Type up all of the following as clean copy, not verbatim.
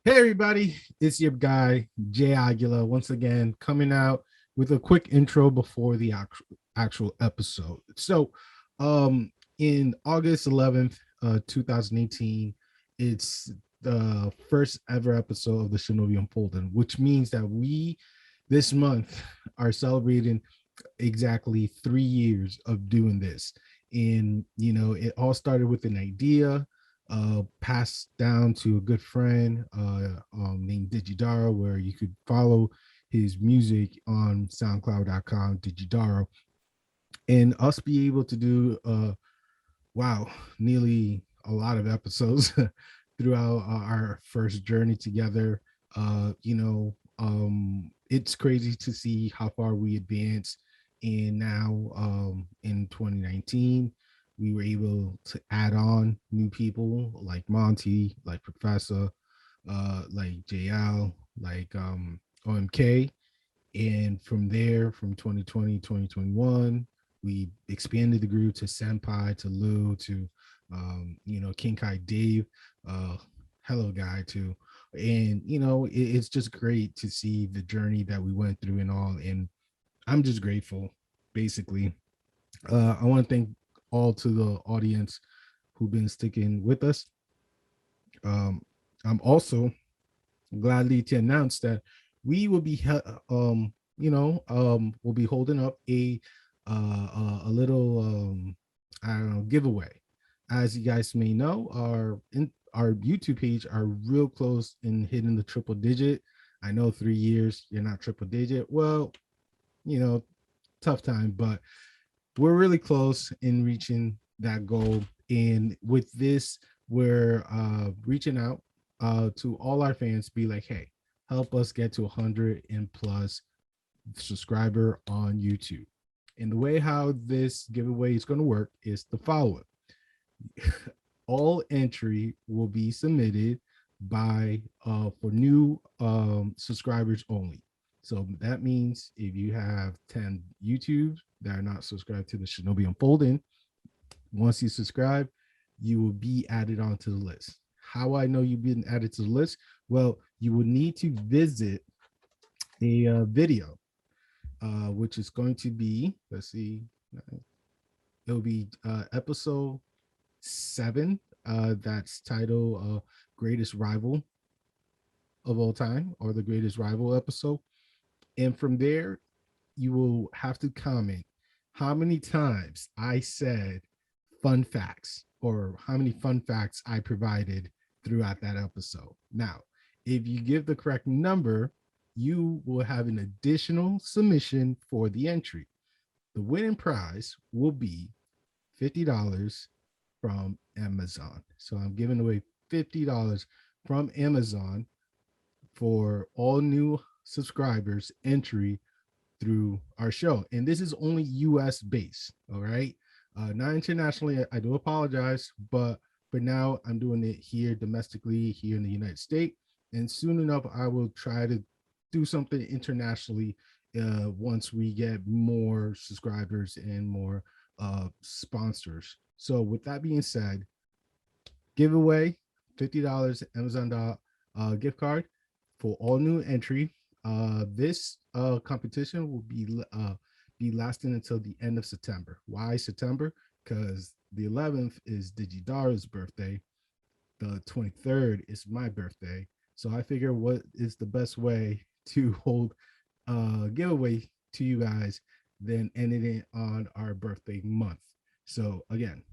Hey everybody, it's your guy Jay Aguila once again coming out with a quick intro before the actual episode. Um, in August 11th, 2018, it's the first ever episode of the Shinobi Unfolding, which means that we this month are celebrating exactly 3 years of doing this. And it all started with an idea passed down to a good friend named Digidaro, where you could follow his music on soundcloud.com, Digidaro, and us be able to do wow, nearly a lot of episodes throughout our first journey together. It's crazy to see how far we advanced. And now in 2019, we were able to add on new people like Monty, like Professor, like JL, like OMK. And from there, from 2020, 2021, we expanded the group to Senpai, to Lou, to King Kai Dave, uh, hello guy too. And it's just great to see the journey that we went through and all. And I'm just grateful, basically. I want to thank all to the audience who've been sticking with us. Um, I'm also gladly to announce that we will be we'll be holding up a little I don't know, giveaway. As you guys may know, our YouTube page are real close in hitting the triple digit. I know 3 years you're not triple digit. Well, you know, tough time, but we're really close in reaching that goal. And with this, we're reaching out to all our fans, be like, hey, help us get to 100 and plus subscriber on YouTube. And the way how this giveaway is going to work is the following. All entry will be submitted by for new subscribers only. So that means if you have 10 YouTubes that are not subscribed to the Shinobi Unfolding, once you subscribe, you will be added onto the list. How I know you've been added to the list? Well, you will need to visit a video, which is going to be, let's see, it'll be episode 7. That's titled Greatest Rival of All Time, or the Greatest Rival episode. And from there, you will have to comment how many times I said fun facts, or how many fun facts I provided throughout that episode. Now, if you give the correct number, you will have an additional submission for the entry. The winning prize will be $50 from Amazon. So I'm giving away $50 from Amazon for all new subscribers entry through our show. And this is only US based. All right. Not internationally. I do apologize, but for now, I'm doing it here domestically, here in the United States. And soon enough, I will try to do something internationally once we get more subscribers and more sponsors. So, with that being said, giveaway $50 Amazon gift card for all new entry. This competition will be lasting until the end of September. Why September? Because the 11th is Digidaro's birthday. The 23rd is my birthday. So I figure what is the best way to hold a giveaway to you guys than ending it on our birthday month. So again,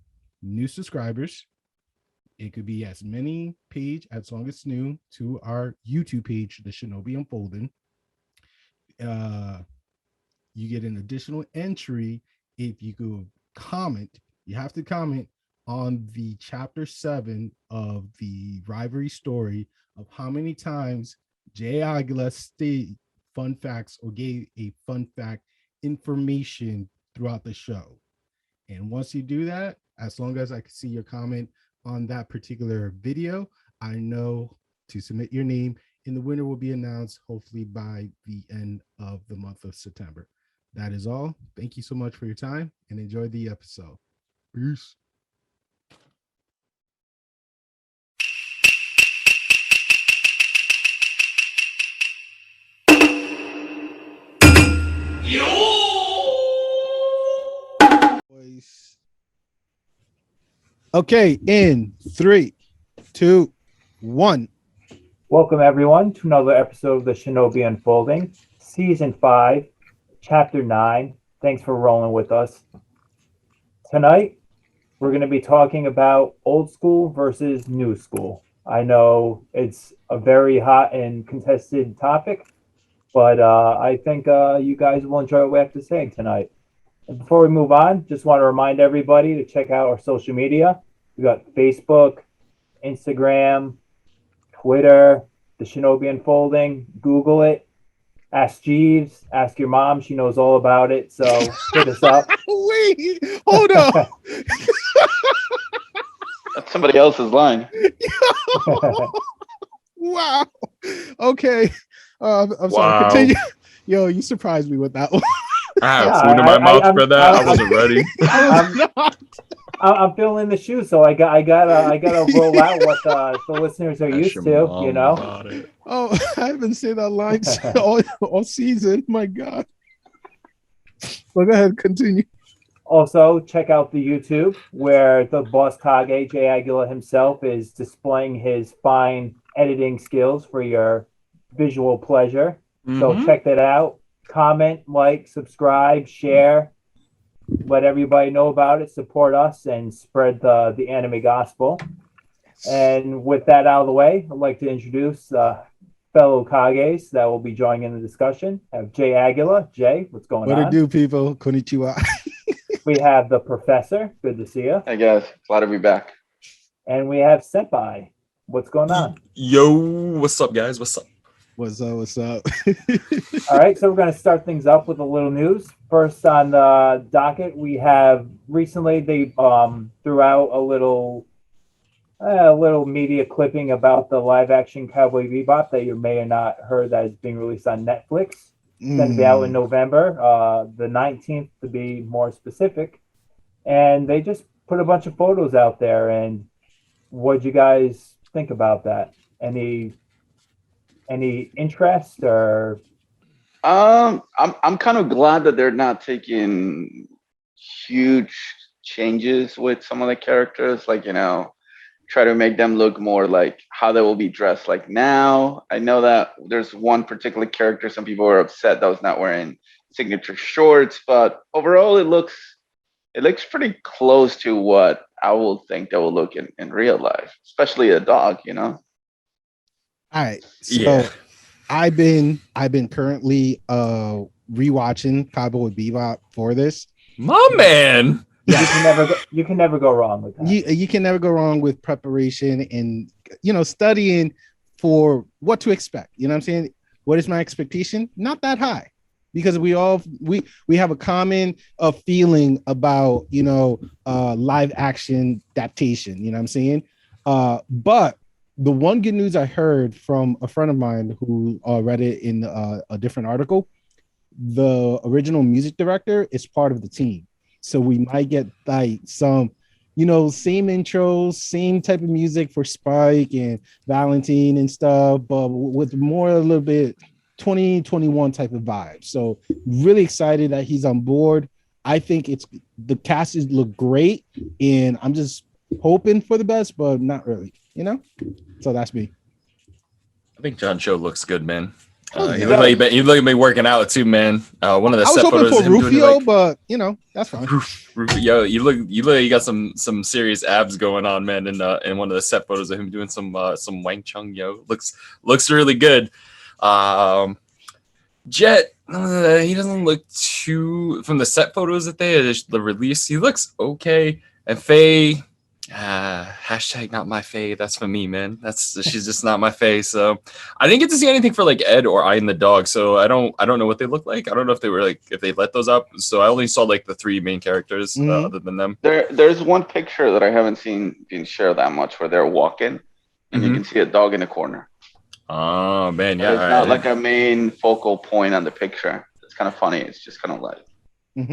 new subscribers, it could be as many page as long as it's new to our YouTube page, the Shinobi Unfolding. Uh, you get an additional entry if you go comment. You have to comment on the chapter 7 of the rivalry story of how many times Jay Aguila stated fun facts or gave a fun fact information throughout the show. And once you do that, as long as I can see your comment on that particular video, I know to submit your name, and the winner will be announced hopefully by the end of the month of September. That is all. Thank you so much for your time and enjoy the episode. Peace. Nice. Okay, in 3, 2, 1. Welcome everyone to another episode of the Shinobi Unfolding, Season 5, Chapter 9. Thanks for rolling with us. Tonight, we're going to be talking about old school versus new school. I know it's a very hot and contested topic, but I think you guys will enjoy what we have to say tonight. And before we move on, just want to remind everybody to check out our social media. We got Facebook, Instagram, Twitter, the Shinobi Unfolding. Google it. Ask Jeeves. Ask your mom. She knows all about it. So hit us up. Wait, hold on. That's somebody else's line. Wow. Okay. I'm sorry. Wow. Continue. Yo, you surprised me with that one. I have Yeah, food in my mouth I'm- for that. I wasn't ready. I'm filling the shoes, so I gotta roll out what the listeners are Ask used your to. mom You know. about it. Oh, I haven't said that line all season. My God. Well, go ahead. Continue. Also, check out the YouTube where the boss Kage, Jay Aguila himself, is displaying his fine editing skills for your visual pleasure. So check that out. Comment, like, subscribe, share. Let everybody know about it. Support us and spread the anime gospel. And with that out of the way, I'd like to introduce fellow Kages that will be joining in the discussion. I have Jay Aguila. Jay, what's going What on? it do, people? Konnichiwa. We have the Professor. Good to see you. Hey guys, glad to be back. And we have Sempai. What's going on? Yo, what's up, guys? What's up? What's up? What's up? All right, so we're going to start things up with a little news. First on the docket, we have recently they threw out a little media clipping about the live action Cowboy Bebop that you may have not heard that is being released on Netflix. It's going to be out in November, the 19th to be more specific. And they just put a bunch of photos out there. And what'd you guys think about that? Any interest or? I'm kind of glad that they're not taking huge changes with some of the characters, like, you know, try to make them look more like how they will be dressed like now. I know that there's one particular character, some people were upset that was not wearing signature shorts, but overall it looks pretty close to what I will think they will look in real life, especially a dog, you know. All right. So Yeah. I've been currently rewatching Cowboy Bebop for this. My man. You can never go wrong with that. You can never go wrong with preparation and, you know, studying for what to expect. You know what I'm saying? What is my expectation? Not that high, because we have a common feeling about, you know, live action adaptation. You know what I'm saying? But the one good news I heard from a friend of mine who read it in a different article, the original music director is part of the team. So we might get like some, you know, same intros, same type of music for Spike and Valentine and stuff, but with more a little bit 2021 type of vibe. So really excited that he's on board. I think the cast look great, and I'm just hoping for the best, but not really, you know. So that's me. I think John Cho looks good, man. Oh, He yeah. looked like he looked like working out too, man. One of the I was set hoping photos for of him doing it, Rufio, like, but you know, that's fine. Yo, you look like you got some serious abs going on, man. In one of the set photos of him doing some Wang Chung, yo, looks really good. Jet, he doesn't look too, from the set photos that the release, he looks okay. And Faye, hashtag not my Faye. That's for me, man. She's just not my Faye. So I didn't get to see anything for like Ed or I and the dog. So I don't know what they look like. I don't know if they were like, if they let those up. So I only saw like the three main characters other than them. There's one picture that I haven't seen being shared that much where they're walking and you can see a dog in the corner. Oh man, But yeah. it's not like a main focal point on the picture. It's kind of funny. It's just kind of like.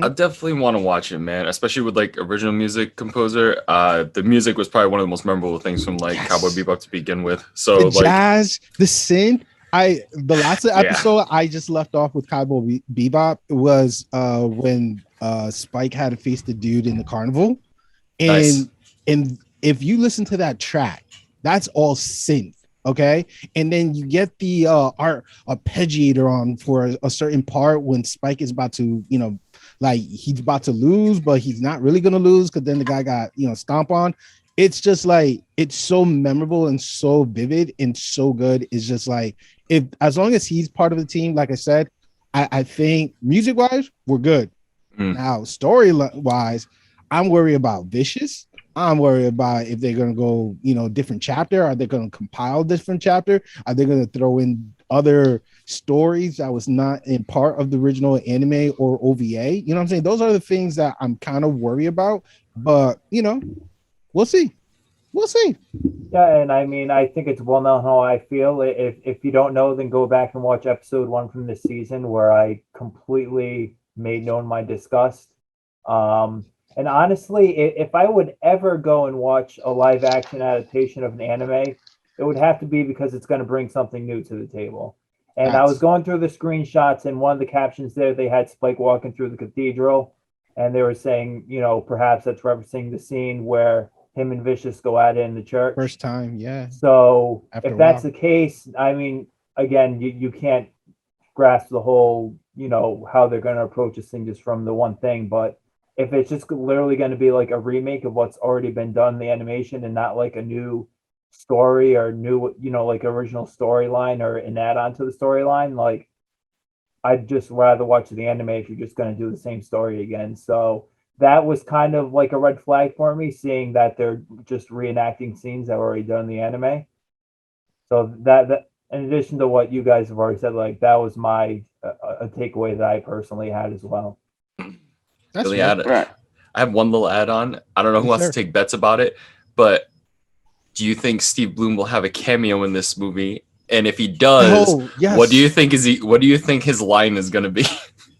I definitely want to watch it, man. Especially with like original music composer. The music was probably one of the most memorable things from like Cowboy Bebop to begin with. So The like jazz, the synth, The last episode I just left off with Cowboy Bebop was when Spike had to face the dude in the carnival, Nice. and if you listen to that track, that's all synth, okay? And then you get the arpeggiator on for a certain part when Spike is about to, like he's about to lose, but he's not really gonna lose because then the guy got stomp on. It's just like it's so memorable and so vivid and so good. It's just like if as long as he's part of the team, like I said, I think music wise we're good. Now story wise, I'm worried about Vicious. I'm worried about if they're gonna go, different chapter. Are they gonna compile different chapter? Are they gonna throw in other stories that was not in part of the original anime or OVA? You know what I'm saying? Those are the things that I'm kind of worried about. But we'll see. We'll see. Yeah, and I mean, I think it's well known how I feel. If you don't know, then go back and watch episode 1 from this season, where I completely made known my disgust. And honestly, if I would ever go and watch a live action adaptation of an anime, it would have to be because it's going to bring something new to the table. And I was going through the screenshots, and one of the captions there, they had Spike walking through the cathedral, and they were saying, perhaps that's referencing the scene where him and Vicious go at it in the church. First time, yeah. So if that's the case, I mean, again, you can't grasp the whole, how they're going to approach this thing just from the one thing. But if it's just literally going to be like a remake of what's already been done in the animation and not like a new story or new, like original storyline or an add-on to the storyline, like I'd just rather watch the anime if you're just going to do the same story again. So that was kind of like a red flag for me, seeing that they're just reenacting scenes that were already done in the anime. So that in addition to what you guys have already said, like that was my a takeaway that I personally had as well. That's really right. I have one little add-on. I don't know who wants to take bets about it, but do you think Steve Bloom will have a cameo in this movie? And if he does, yes. what do you think his line is going to be?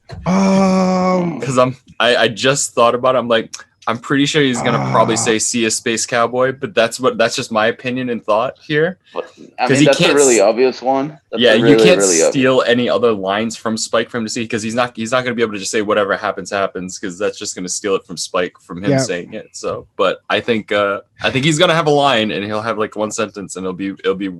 Because I just thought about it. I'm like, I'm pretty sure he's gonna probably say "See a Space Cowboy," but that's just my opinion and thought here. I mean, that's a really obvious one. That's you can't steal any other lines from Spike for him to see, because he's not gonna be able to just say whatever happens, because that's just gonna steal it from Spike from him saying it. So, but I think he's gonna have a line, and he'll have like one sentence, and it'll be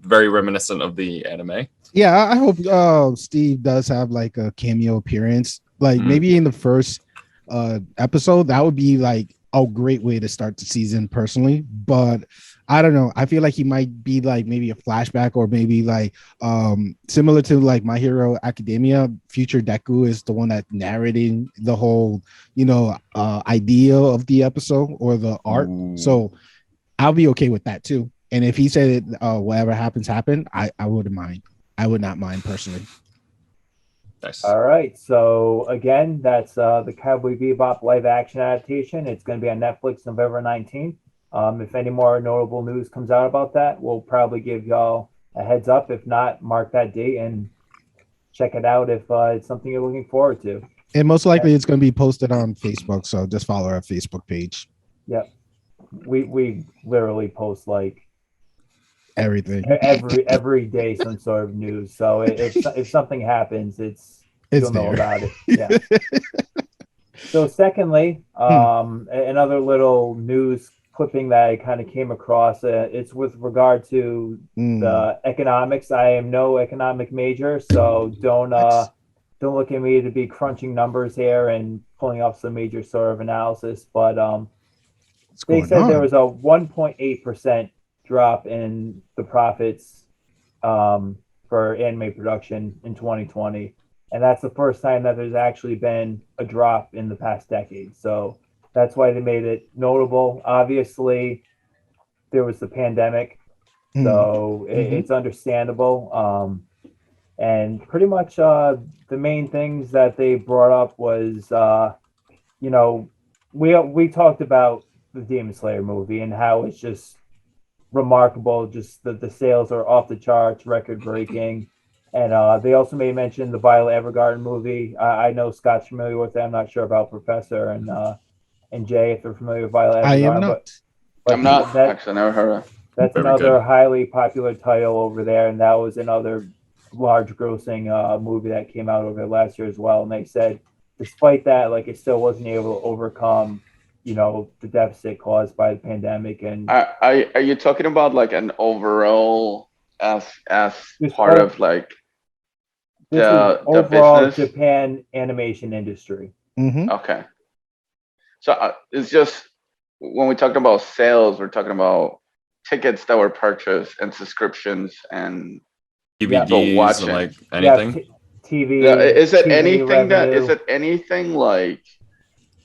very reminiscent of the anime. Yeah, I hope Steve does have like a cameo appearance, like maybe in the first episode. That would be like a great way to start the season personally. But I don't know, I feel like he might be like maybe a flashback, or maybe like similar to like My Hero Academia. Future Deku is the one that narrating the whole idea of the episode or the art. So I'll be okay with that too. And if he said whatever happens happen, I wouldn't mind. I would not mind personally. Nice. All right. So again, that's the Cowboy Bebop live action adaptation. It's going to be on Netflix November 19th. If any more notable news comes out about that, we'll probably give y'all a heads up. If not, mark that date and check it out if it's something you're looking forward to. And most likely it's going to be posted on Facebook. So just follow our Facebook page. Yep. We literally post like everything every day, some sort of news. So if something happens, you'll know about it. Yeah. So secondly, another little news clipping that I kind of came across. It's with regard to the economics. I am no economic major, so don't look at me to be crunching numbers here and pulling up some major sort of analysis. But they said there was a 1.8% drop in the profits for anime production in 2020, and that's the first time that there's actually been a drop in the past decade. So that's why they made it notable. Obviously there was the pandemic, so it's understandable, and pretty much the main things that they brought up was we talked about the Demon Slayer movie and how it's just remarkable, just that the sales are off the charts, record breaking. And they also made mention the Violet Evergarden movie. I know Scott's familiar with it. I'm not sure about Professor and Jay if they're familiar with Violet Evergarden. I am not. I'm not. Actually, I never heard of it. That's another highly popular title over there, and that was another large grossing movie that came out over last year as well. And they said, despite that, like it still wasn't able to overcome, the deficit caused by the pandemic. And Are you talking about like an overall as this, part of like this is the overall business? Japan animation industry. Mm-hmm. Okay. So it's just when we talk about sales, we're talking about tickets that were purchased and subscriptions and Yeah. people DVDs watching. and like Yeah, anything. TV. Yeah, is it TV anything revenue. is it anything like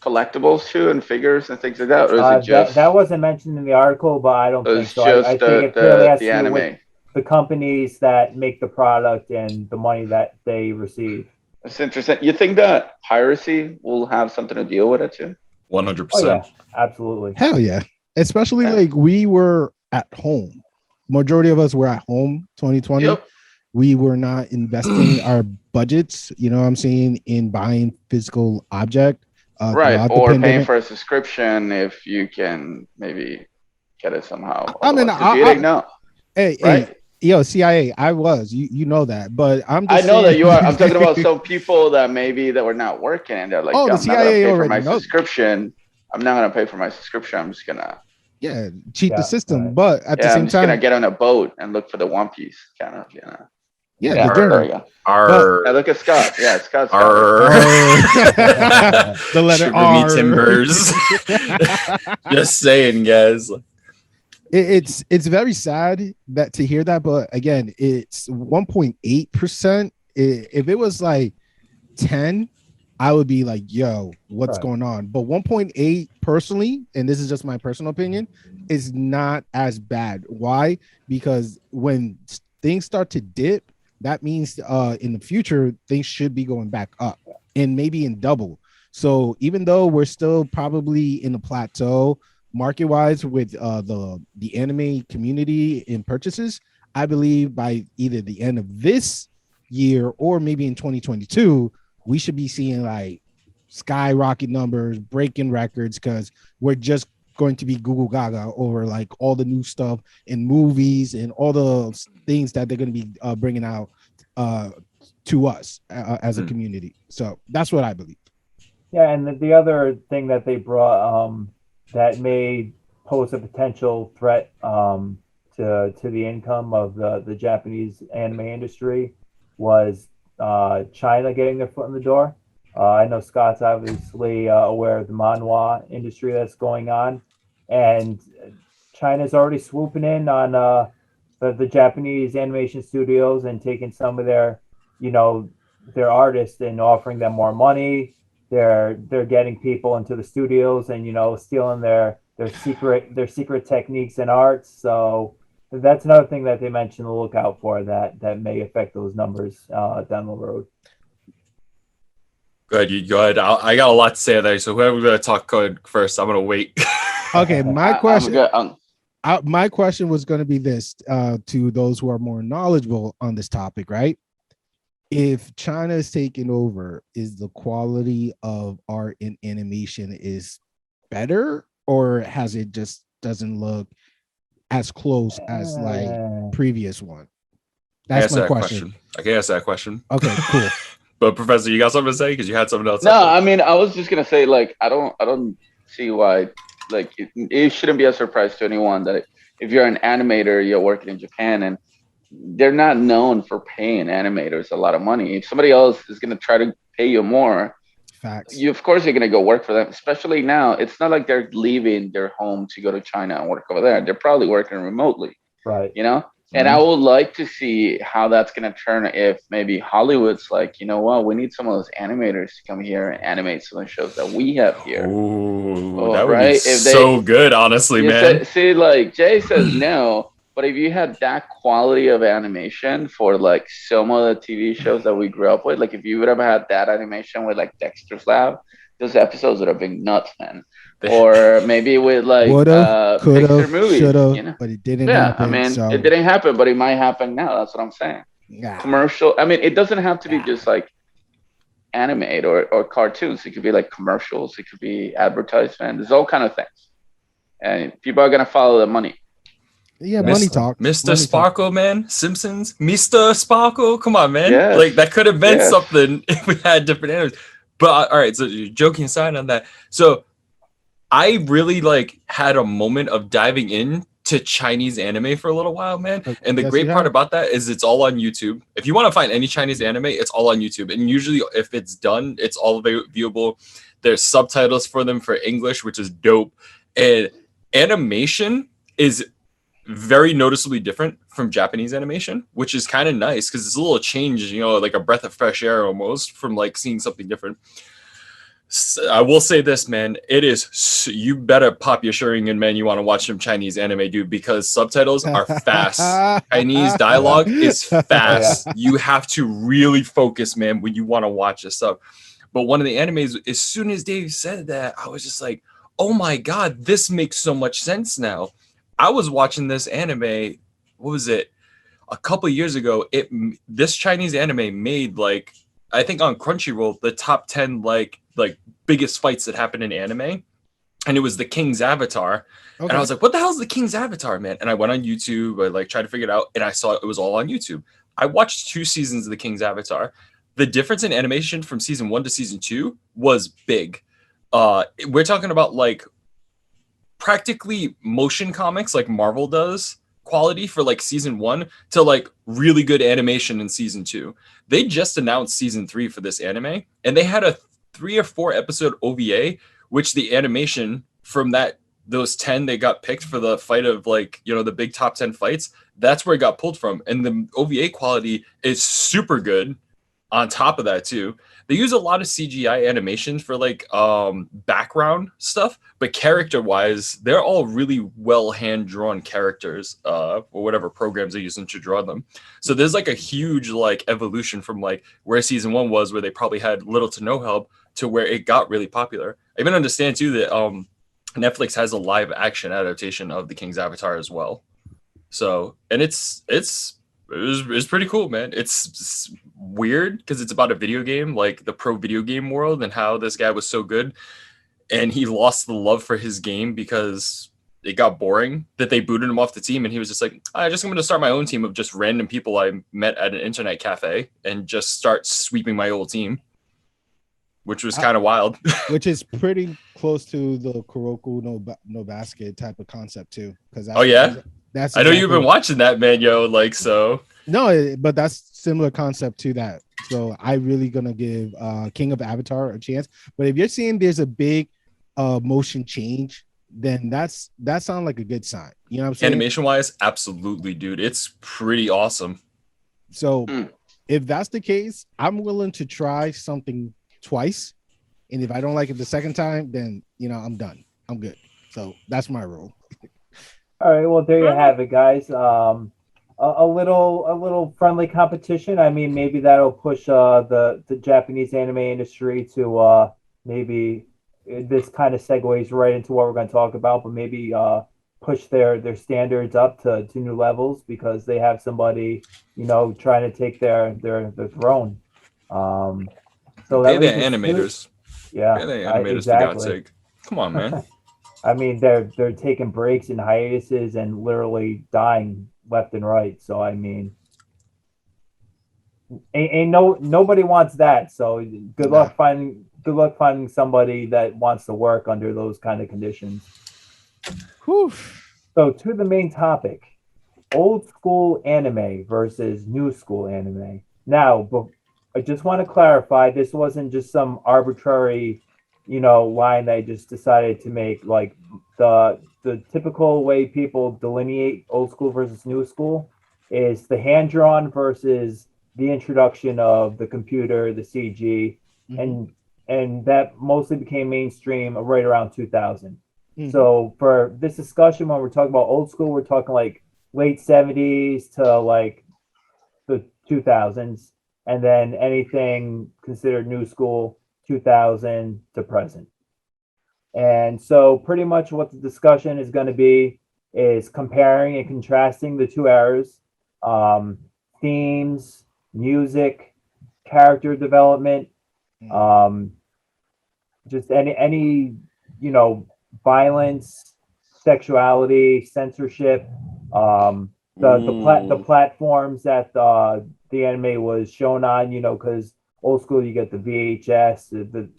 collectibles too and figures and things like that, or is it just That wasn't mentioned in the article, but I don't think it's so. I just think it purely has the to do with anime? the companies that make the product and the money that they receive. It's interesting. You think that piracy will have something to deal with it too? 100%. Oh yeah, absolutely. Hell yeah. Especially Yeah. like we were at home. Majority of us were at home 2020. Yep. We were not investing our budgets, you know what I'm saying, in buying physical object Right. throughout the Or paying pandemic. for a subscription if you can maybe get it somehow. I mean, Because you didn't know. hey, Right? yo, CIA, I was, you know that, but I'm I just know saying, that you are. I'm talking about some people that maybe that were not working and they're like, Oh, yo, the I'm not gonna CIA pay for already my knows. subscription. I'm not gonna pay for my subscription. I'm just gonna yeah, cheat the Yeah, system, right. but at the I'm same just gonna time, get on a boat and look for the One Piece kind of, yeah, Yeah, the there journey. you go. Our Yeah, look at Scott. Yeah, Scott's got our The letter Sugar Me R. Timbers. Just saying, guys. It's very sad that to hear that, but again, it's 1.8%. If it was like 10, I would be like, yo, what's Right. going on? But 1.8 personally, and this is just my personal opinion, is not as bad. Why? Because when things start to dip, that means in the future things should be going back up and maybe in double. So even though we're still probably in a plateau market wise with the anime community in purchases, I believe by either the end of this year or maybe in 2022, we should be seeing like skyrocket numbers, breaking records, because we're just going to be Google Gaga over like all the new stuff in movies and all the things that they're going to be bringing out to us as a community. So that's what I believe. Yeah, and the other thing that they brought that may pose a potential threat to the income of the Japanese anime industry was China getting their foot in the door. I know Scott's obviously aware of the manhwa industry that's going on, and China's already swooping in on the Japanese animation studios and taking some of their, their artists and offering them more money. They're getting people into the studios and stealing their secret techniques and arts. So that's another thing that they mentioned to look out for that may affect those numbers down the road. Good, you go ahead. I got a lot to say there, so whoever's gonna talk code first, I'm gonna wait. Okay, my question. I'm good. My question was going to be this to those who are more knowledgeable on this topic, right? If China is taking over, is the quality of art in animation is better, or has it just doesn't look as close as like previous one? That's my question. I can answer that question. Okay, cool. But Professor, you got something to say because you had something else. No, I mean, I was just gonna say, like, I don't see why, like, it shouldn't be a surprise to anyone that if you're an animator, you're working in Japan, and they're not known for paying animators a lot of money. If somebody else is gonna try to pay you more, Facts. of course, you're gonna go work for them. Especially now, it's not like they're leaving their home to go to China and work over there. They're probably working remotely, Right. And I would like to see how that's going to turn if maybe Hollywood's like, you know what, we need some of those animators to come here and animate some of the shows that we have here. Ooh, that would be If so good, honestly, man. See, like Jay says no, but if you had that quality of animation for like some of the TV shows that we grew up with, like if you would have had that animation with like Dexter's Lab, those episodes would have been nuts, man. Or maybe with like woulda, coulda, Pixar movies, shoulda, but it didn't happen. I mean, so. it didn't happen, but it might happen now. That's what I'm saying. Yeah. Commercial. I mean, it doesn't have to be just like animate or cartoons. It could be like commercials. It could be advertisement. There's all kind of things, and people are gonna follow the money. Yeah, Mis- money talk. Mr. Money talk. Sparkle, man. Simpsons. Mr. Sparkle. Come on, man. Yes. Like that could have been Yes. something if we had different animes. But all right, so joking aside on that. So I really like had a moment of diving in to Chinese anime for a little while, man. And the Yes, great you part have. about that is it's all on YouTube. If you want to find any Chinese anime, it's all on YouTube. And usually if it's done, it's all viewable. There's subtitles for them for English, which is dope. And animation is very noticeably different from Japanese animation, which is kind of nice because it's a little change, you know, like a breath of fresh air almost from like seeing something different. I will say this, man. It is you better pop your Sharingan, man. You want to watch some Chinese anime, dude, because subtitles are fast. Chinese dialogue is fast. You have to really focus, man, when you want to watch this stuff. But one of the animes, as soon as Dave said that, I was just like, oh my god, this makes so much sense now. I was watching this anime. What was it? A couple years ago. This Chinese anime made like I think on Crunchyroll the top 10 like biggest fights that happened in anime, and it was the King's Avatar. Okay. And I was like, what the hell is the King's Avatar, man? And I went on YouTube, I like tried to figure it out, and I saw it was all on YouTube. I watched 2 seasons of the King's Avatar. The difference in animation from season 1 to season 2 was big. We're talking about like practically motion comics like Marvel does quality for like season 1 to like really good animation in season 2. They just announced season 3 for this anime, and they had a 3 or 4 episode OVA, which the animation from those 10 they got picked for the fight of like, you know, the big top 10 fights, that's where it got pulled from. And the OVA quality is super good on top of that too. They use a lot of CGI animations for like background stuff, but character wise, they're all really well hand drawn characters or whatever programs they're using to draw them. So there's like a huge like evolution from like where season 1 was, where they probably had little to no help, to where it got really popular. I even understand too that Netflix has a live action adaptation of the King's Avatar as well. So, and it's pretty cool, man. It's weird because it's about a video game, like the pro video game world, and how this guy was so good and he lost the love for his game because it got boring, that they booted him off the team, and he was just like, I'm going to start my own team of just random people I met at an internet cafe and just start sweeping my old team, which was kind of wild. Which is pretty close to the Kuroko no basket type of concept too. Because Oh yeah, that's I know you've been watching that, man, yo. Like, so no, but that's similar concept to that. So I really gonna give King of Avatar a chance. But if you're seeing there's a big motion change, then that sounds like a good sign. You know what I'm saying? Animation wise, absolutely, dude. It's pretty awesome. So if that's the case, I'm willing to try something twice. And if I don't like it the second time, then you know I'm done. I'm good. So that's my rule. All right, well there you have it, guys. A little friendly competition. I mean, maybe that'll push the Japanese anime industry to maybe this kind of segues right into what we're going to talk about, but maybe push their standards up to new levels because they have somebody, you know, trying to take their throne. So They're the that leads us animators. yeah, They're the animators, for God's exactly. sake. Come on, man. I mean, they're taking breaks and hiatuses and literally dying left and right. So I mean, nobody wants that. So good luck finding somebody that wants to work under those kind of conditions. Whew. So to the main topic, old school anime versus new school anime. Now, I just want to clarify, this wasn't just some arbitrary, you know, line they just decided to make. Like the typical way people delineate old school versus new school is the hand drawn versus the introduction of the computer, the CG, and that mostly became mainstream right around 2000. So for this discussion, when we're talking about old school, we're talking like late 70s to like the 2000s, and then anything considered new school 2000 to present. And so pretty much what the discussion is going to be is comparing and contrasting the two eras, themes, music, character development, just any you know, violence, sexuality, censorship, the platforms that the anime was shown on, because old school you get the VHS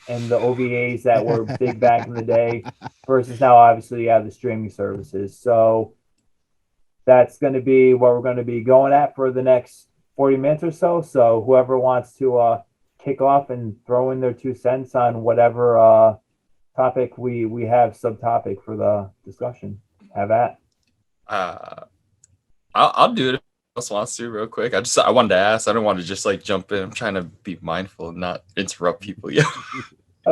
and the OVAs that were big back in the day versus now obviously you have the streaming services. So that's going to be what we're going to be going at for the next 40 minutes or so. So whoever wants to kick off and throw in their 2 cents on whatever topic we have subtopic for the discussion, have at. I'll do it if else wants to real quick. I wanted to ask. I don't want to just like jump in. I'm trying to be mindful and not interrupt people. Yeah.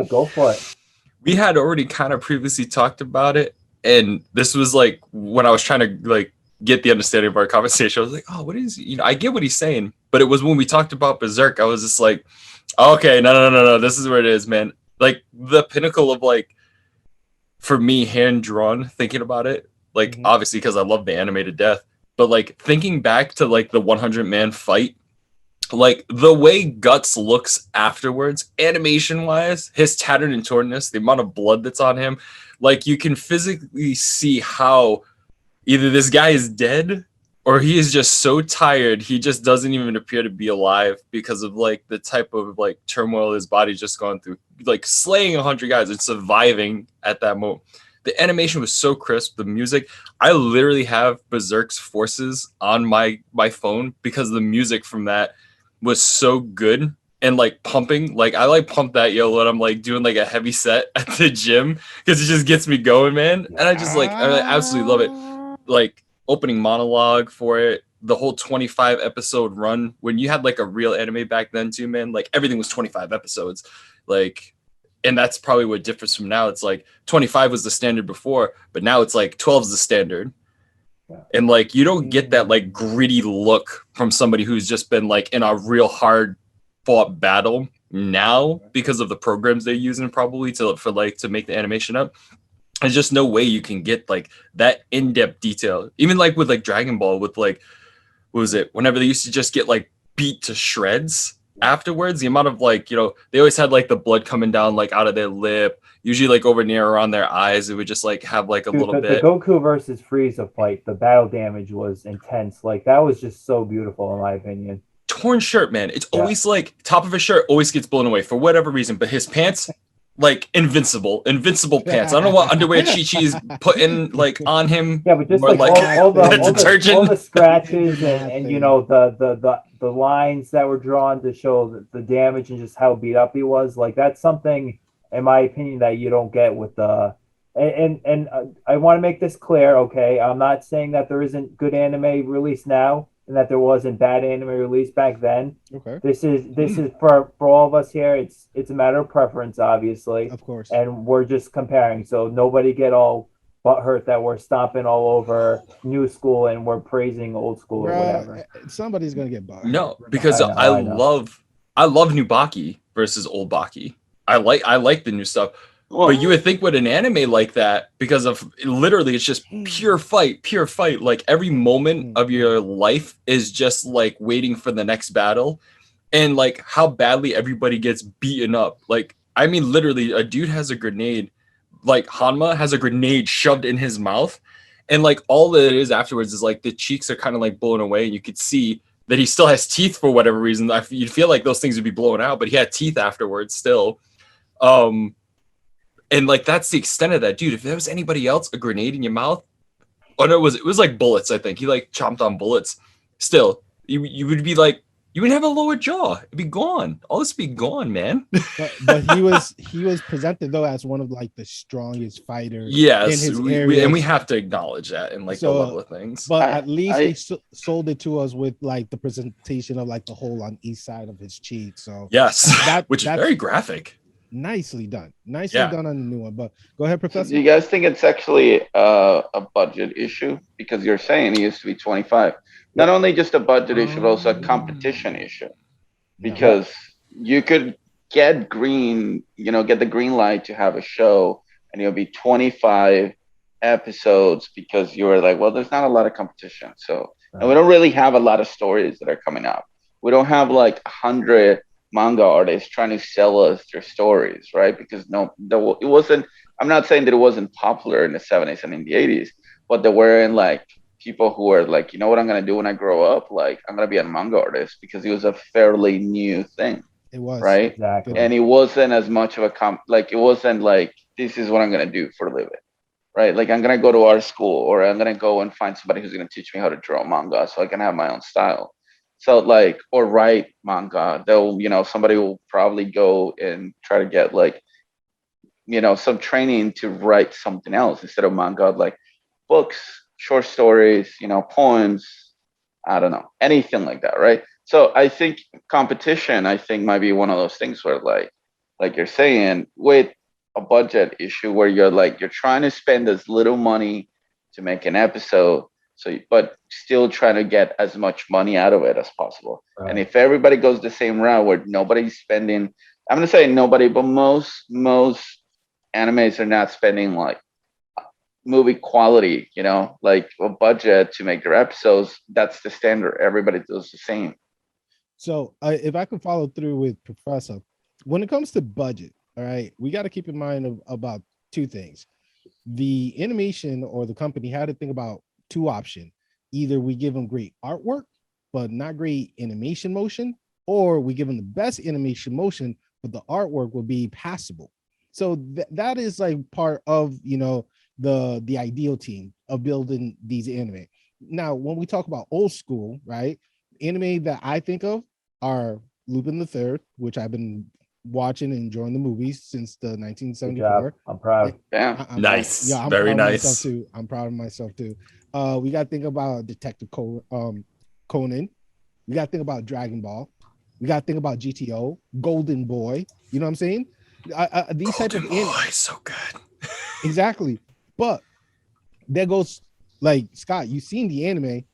Go for it. We had already kind of previously talked about it, and this was like when I was trying to like get the understanding of our conversation. I was like, oh, what is I get what he's saying, but it was when we talked about Berserk, I was just like, okay, no, this is where it is, man. Like the pinnacle of like, for me, hand drawn, thinking about it, like obviously because I love the anime to death, but like thinking back to like the 100-man fight, like the way Guts looks afterwards, animation wise, his tattered and tornness, the amount of blood that's on him, like you can physically see how either this guy is dead or he is just so tired he just doesn't even appear to be alive because of like the type of like turmoil his body's just gone through, like slaying 100 guys and surviving at that moment. The animation was so crisp. The music, I literally have Berserk's Forces on my phone because the music from that was so good and like pumping. Like I like pump that when I'm like doing like a heavy set at the gym because it just gets me going, man. And I just like I absolutely love it. Like opening monologue for it, the whole 25 episode run when you had like a real anime back then too, man. Like everything was 25 episodes, like. And that's probably what differs from now. It's like 25 was the standard before, but now it's like 12 is the standard. And like you don't get that like gritty look from somebody who's just been like in a real hard fought battle now because of the programs they're using probably to make the animation up. There's just no way you can get like that in-depth detail. Even like with like Dragon Ball with like, what was it? Whenever they used to just get like beat to shreds afterwards, the amount of like, they always had like the blood coming down like out of their lip, usually like over near around their eyes. It would just like have like a little bit. The Goku versus Frieza fight, the battle damage was intense. Like that was just so beautiful in my opinion. Torn shirt, man. It's always like top of his shirt always gets blown away for whatever reason, but his pants like invincible pants. I don't know what underwear Chi-Chi is putting like on him. Yeah, but just like all the scratches and the lines that were drawn to show the damage and just how beat up he was. Like that's something, in my opinion, that you don't get with the. And I want to make this clear, okay? I'm not saying that there isn't good anime released now and that there wasn't bad anime released back then. Okay. This is for all of us here. It's a matter of preference, obviously. Of course. And we're just comparing, so nobody get all butthurt that we're stomping all over new school and we're praising old school or whatever. Somebody's gonna get butthurt. No, because I love new Baki versus old Baki. I like the new stuff. But you would think with an anime like that, because of literally it's just pure fight. Like every moment of your life is just like waiting for the next battle, and like how badly everybody gets beaten up. Like, I mean, literally a dude has a grenade, like Hanma has a grenade shoved in his mouth, and like all that it is afterwards is like the cheeks are kind of like blown away, and you could see that he still has teeth for whatever reason. You'd feel like those things would be blown out, but he had teeth afterwards still. And like that's the extent of that, dude. If there was anybody else, a grenade in your mouth, oh no, it was like bullets. I think he like chomped on bullets. Still, you would be like, you would have a lower jaw. It'd be gone. All this would be gone, man. But he was presented though as one of like the strongest fighters. Yes, in his area, and we have to acknowledge that in like the level of things. But at least they sold it to us with like the presentation of like the hole on each side of his cheek. So yes, which is very graphic. Nicely done on the new one. But go ahead, Professor. Do you guys think it's actually a budget issue? Because you're saying it used to be 25. Not only just a budget issue, but also a competition issue. Because you could get the green light to have a show, and it'll be 25 episodes because you were like, well, there's not a lot of competition. So, and we don't really have a lot of stories that are coming up. We don't have like 100 manga artists trying to sell us their stories, right? Because it wasn't I'm not saying that it wasn't popular in the 70s and in the 80s, but there weren't like people who were like, you know what I'm gonna do when I grow up? Like I'm gonna be a manga artist because it was a fairly new thing, It was right? Exactly. And it wasn't as much of a like it wasn't like this is what I'm gonna do for a living, right? Like I'm gonna go to art school or I'm gonna go and find somebody who's gonna teach me how to draw manga so I can have my own style. So like or write manga. They'll somebody will probably go and try to get like some training to write something else instead of manga, like books, short stories, poems, I don't know, anything like that, right? So I think competition, I think, might be one of those things where like you're saying, with a budget issue where you're trying to spend as little money to make an episode, but still trying to get as much money out of it as possible. Right. And if everybody goes the same route where nobody's spending, I'm gonna say nobody, but most animes are not spending like movie quality, like a budget to make their episodes. That's the standard. Everybody does the same. So if I can follow through with Professor, when it comes to budget, all right, we got to keep in mind about two things. The animation or the company had to think about two options. Either we give them great artwork, but not great animation motion, or we give them the best animation motion, but the artwork will be passable. So that is like part of, the ideal team of building these anime. Now, when we talk about old school, right, anime that I think of are Lupin the Third, which I've been watching and enjoying the movies since the Good 1974. job. I'm proud. Yeah. Nice. I'm Very proud of nice. myself too. I'm proud of myself too. We got to think about Detective Conan. We got to think about Dragon Ball. We got to think about GTO, Golden Boy. You know what I'm saying? These type of Boy, so good. Exactly. But there goes, like, Scott, you seen the anime.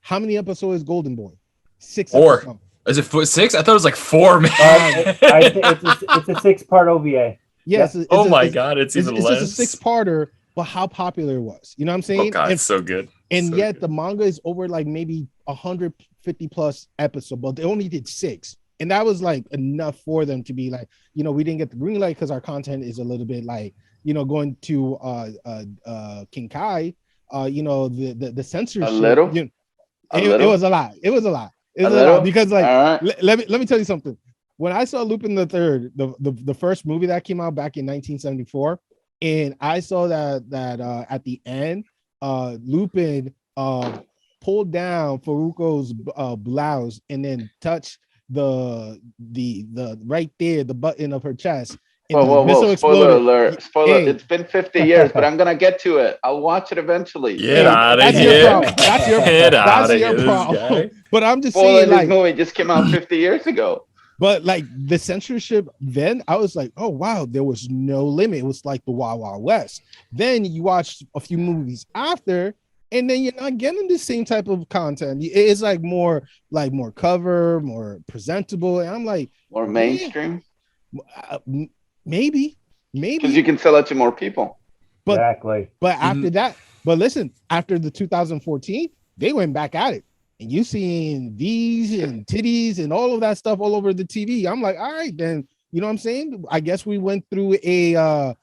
How many episodes is Golden Boy? 6 4. episodes. Is it 6? I thought it was like 4, man. I think it's a 6-part OVA. Yes. Yep. God, it's even it's less. just a 6-parter, but how popular it was. You know what I'm saying? Oh God, it's so good. And So yet good. the manga is over like maybe 150 plus episodes, but they only did 6. And that was like enough for them to be like, we didn't get the green light because our content is a little bit like, going to Kinkai, the censorship. A little? It little? was a lot. It was a lot. It was A a lot little? because like All right. let me tell you something. When I saw Lupin the Third, the first movie that came out back in 1974, and I saw that at the end, Lupin pulled down Faruko's blouse and then touched the right there, the button of her chest. And the missile Spoiler exploded. alert. Spoiler. Hey. It's been 50 years, but I'm going to get to it. I'll watch it eventually. Get out of that's here. your problem. That's your Get that's outta your here, this problem. guy. But I'm just Spoiler, saying, this like, movie just came out 50 years ago. but like the censorship then, I was like, oh wow, there was no limit. It was like the Wild Wild West. Then you watch a few movies after, and then you're not getting the same type of content. It's like more cover, more presentable. And I'm like, More mainstream. maybe. Because you can sell it to more people. But, Exactly. But after that, but listen, after the 2014, they went back at it. And you seeing V's and titties and all of that stuff all over the TV. I'm like, all right, then, you know what I'm saying? I guess we went through a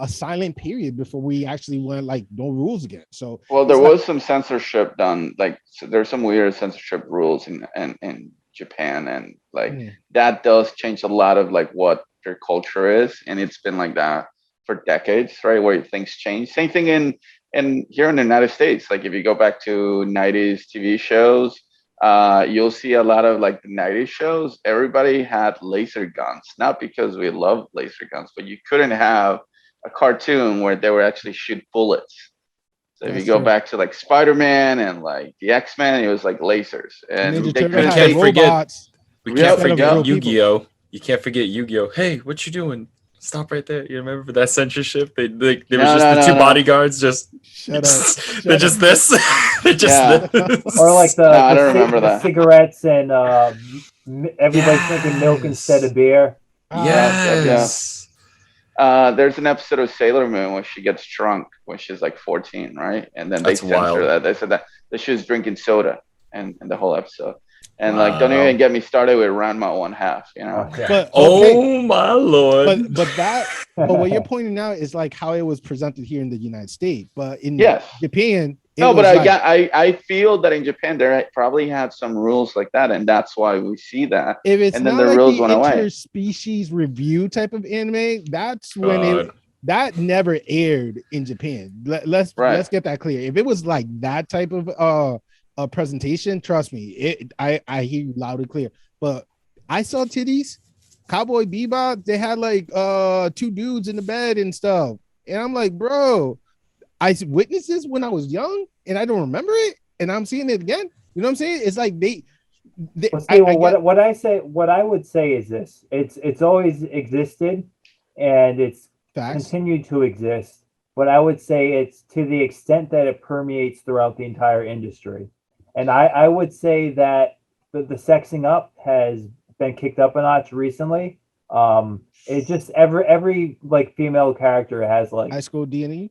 silent period before we actually went like no rules again. So well, there was some censorship done. Like there's some weird censorship rules in Japan, and like that does change a lot of like what their culture is, and it's been like that for decades, right? Where things change. Same thing in here in the United States. Like if you go back to 90s TV shows, you'll see a lot of like the 90s shows. Everybody had laser guns, not because we love laser guns, but you couldn't have a cartoon where they were actually shoot bullets. So if you go back to like Spider-Man and like the X-Men, it was like lasers, and Ninja they Turtles couldn't had take robots. We can't forget real Yu-Gi-Oh. You can't forget Yu-Gi-Oh. Hey, what you doing? Stop right there. You remember for that censorship? There was just the two bodyguards just Shut up. they're just this. They're just this. Or like I don't remember the that. cigarettes and everybody's drinking milk instead of beer. Yes. There's an episode of Sailor Moon where she gets drunk when she's like 14, right? And then they That's censor wild. that. They said that she was drinking soda and the whole episode. And like, don't Wow. even get me started with Ranma 1/2. You know. Yeah. But okay, Oh my lord. but what you're pointing out is like how it was presented here in the United States, but in Yes. Japan, it No, was but like, I feel that in Japan there probably have some rules like that, and that's why we see that. if it's And then not the like rules the went away. interspecies review type of anime, that's when God. that never aired in Japan. Let's Right. get that clear. If it was like that type of presentation, trust me, I hear you loud and clear. But I saw titties, Cowboy Bebop. They had like 2 dudes in the bed and stuff, and I'm like, bro, I witnessed this when I was young, and I don't remember it, and I'm seeing it again. You know what I'm saying? It's like they Well, see, what I would say is this: it's always existed, and it's facts. continued to exist. But I would say it's to the extent that it permeates throughout the entire industry, and I would say that the sexing up has been kicked up a notch recently. It just every like female character has like High School D&E.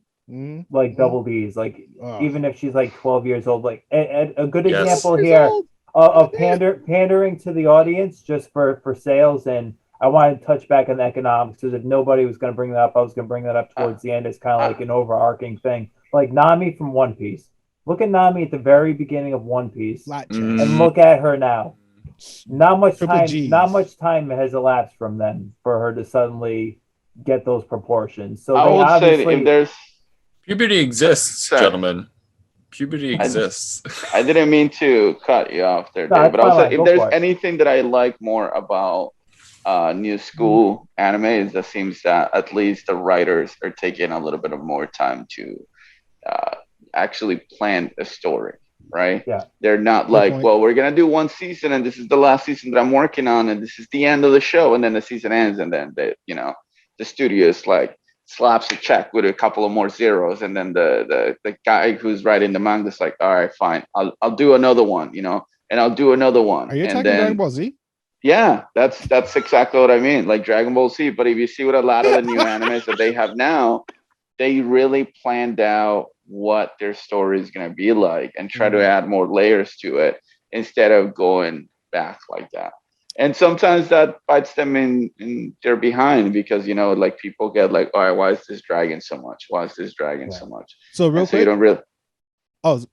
like double D's, like even if she's like 12 years old. Like a good Yes. example Years here old. of pandering to the audience just for sales. And I wanted to touch back on the economics because if nobody was going to bring that up, I was going to bring that up towards the end. It's kind of like an overarching thing. Like Nami from One Piece. Look at Nami at the very beginning of One Piece, Flat chest. and look at her now. Not much Triple time. Gs. Not much time has elapsed from then for her to suddenly get those proportions. So I they would say obviously. if there's Puberty exists, Sorry. gentlemen. Puberty exists. I didn't mean to cut you off there, No, Dave, it's but I'll fine, say go if there's for it. anything that I like more about new school anime is that seems that at least the writers are taking a little bit of more time to actually plan a story, right? Yeah. They're not Good like, point. well, we're gonna do one season and this is the last season that I'm working on and this is the end of the show, and then the season ends and then the studio is like slaps a check with a couple of more zeros, and then the guy who's writing the manga is like, all right, fine, I'll do another one, and I'll do another one. Are you and talking then, Dragon Ball Z? Yeah, that's exactly what I mean, like Dragon Ball Z. But if you see what a lot of the new animes that they have now, they really planned out what their story is going to be like and try to add more layers to it instead of going back like that. And sometimes that bites them in their behind because like people get like, all right, why is this dragging so much? Why is this dragging so much? So real And so you quick. don't really. Oh,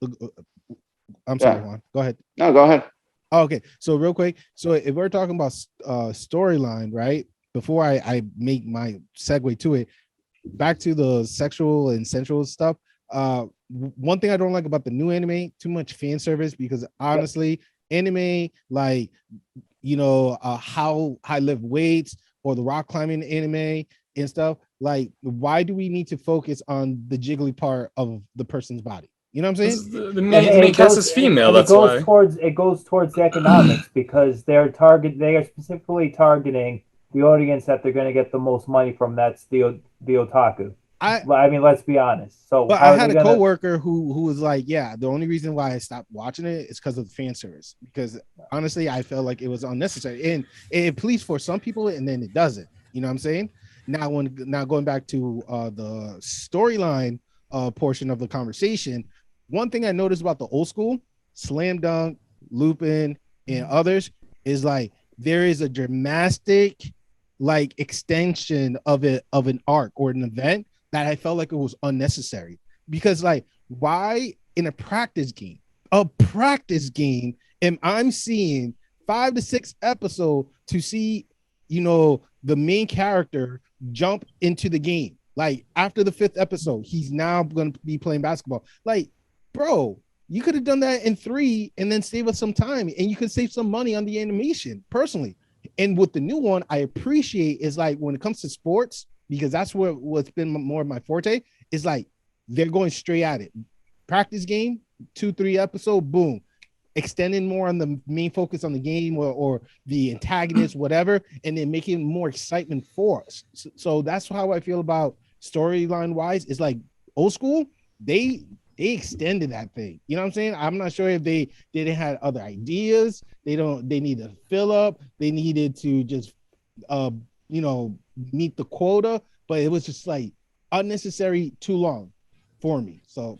I'm sorry, Yeah. Juan. Go ahead. No, go ahead. Oh, okay. So real quick. So if we're talking about storyline, right? Before I make my segue to it, back to the sexual and sensual stuff. One thing I don't like about the new anime, too much fan service, because honestly, anime like how I lift weights or the rock climbing anime and stuff, like why do we need to focus on the jiggly part of the person's body? You know what I'm saying? The main cast is female. That's why. It goes towards the economics because they are specifically targeting the audience that they're going to get the most money from. That's the otaku. I mean, let's be honest. So, but I had a coworker who was like, yeah, the only reason why I stopped watching it is because of the fan service. Because honestly, I felt like it was unnecessary, and it pleased for some people, and then it doesn't. You know what I'm saying? Now going back to the storyline portion of the conversation, one thing I noticed about the old school, Slam Dunk, Lupin, and others is like there is a dramatic like extension of an arc or an event that I felt like it was unnecessary. Because like, why in a practice game am I seeing 5 to 6 episodes to see the main character jump into the game? Like after the 5th episode, he's now going to be playing basketball. Like, bro, you could have done that in 3 and then save us some time, and you could save some money on the animation personally. And with the new one, I appreciate is like when it comes to sports, because that's what's been more of my forte, is like they're going straight at it. Practice game, 2-3 episode, boom. Extending more on the main focus on the game or the antagonist, whatever, and then making more excitement for us. So that's how I feel about storyline wise. It's like old school, they extended that thing. You know what I'm saying? I'm not sure if they didn't have other ideas. They need to fill up. They needed to just meet the quota, but it was just like unnecessary, too long for me. So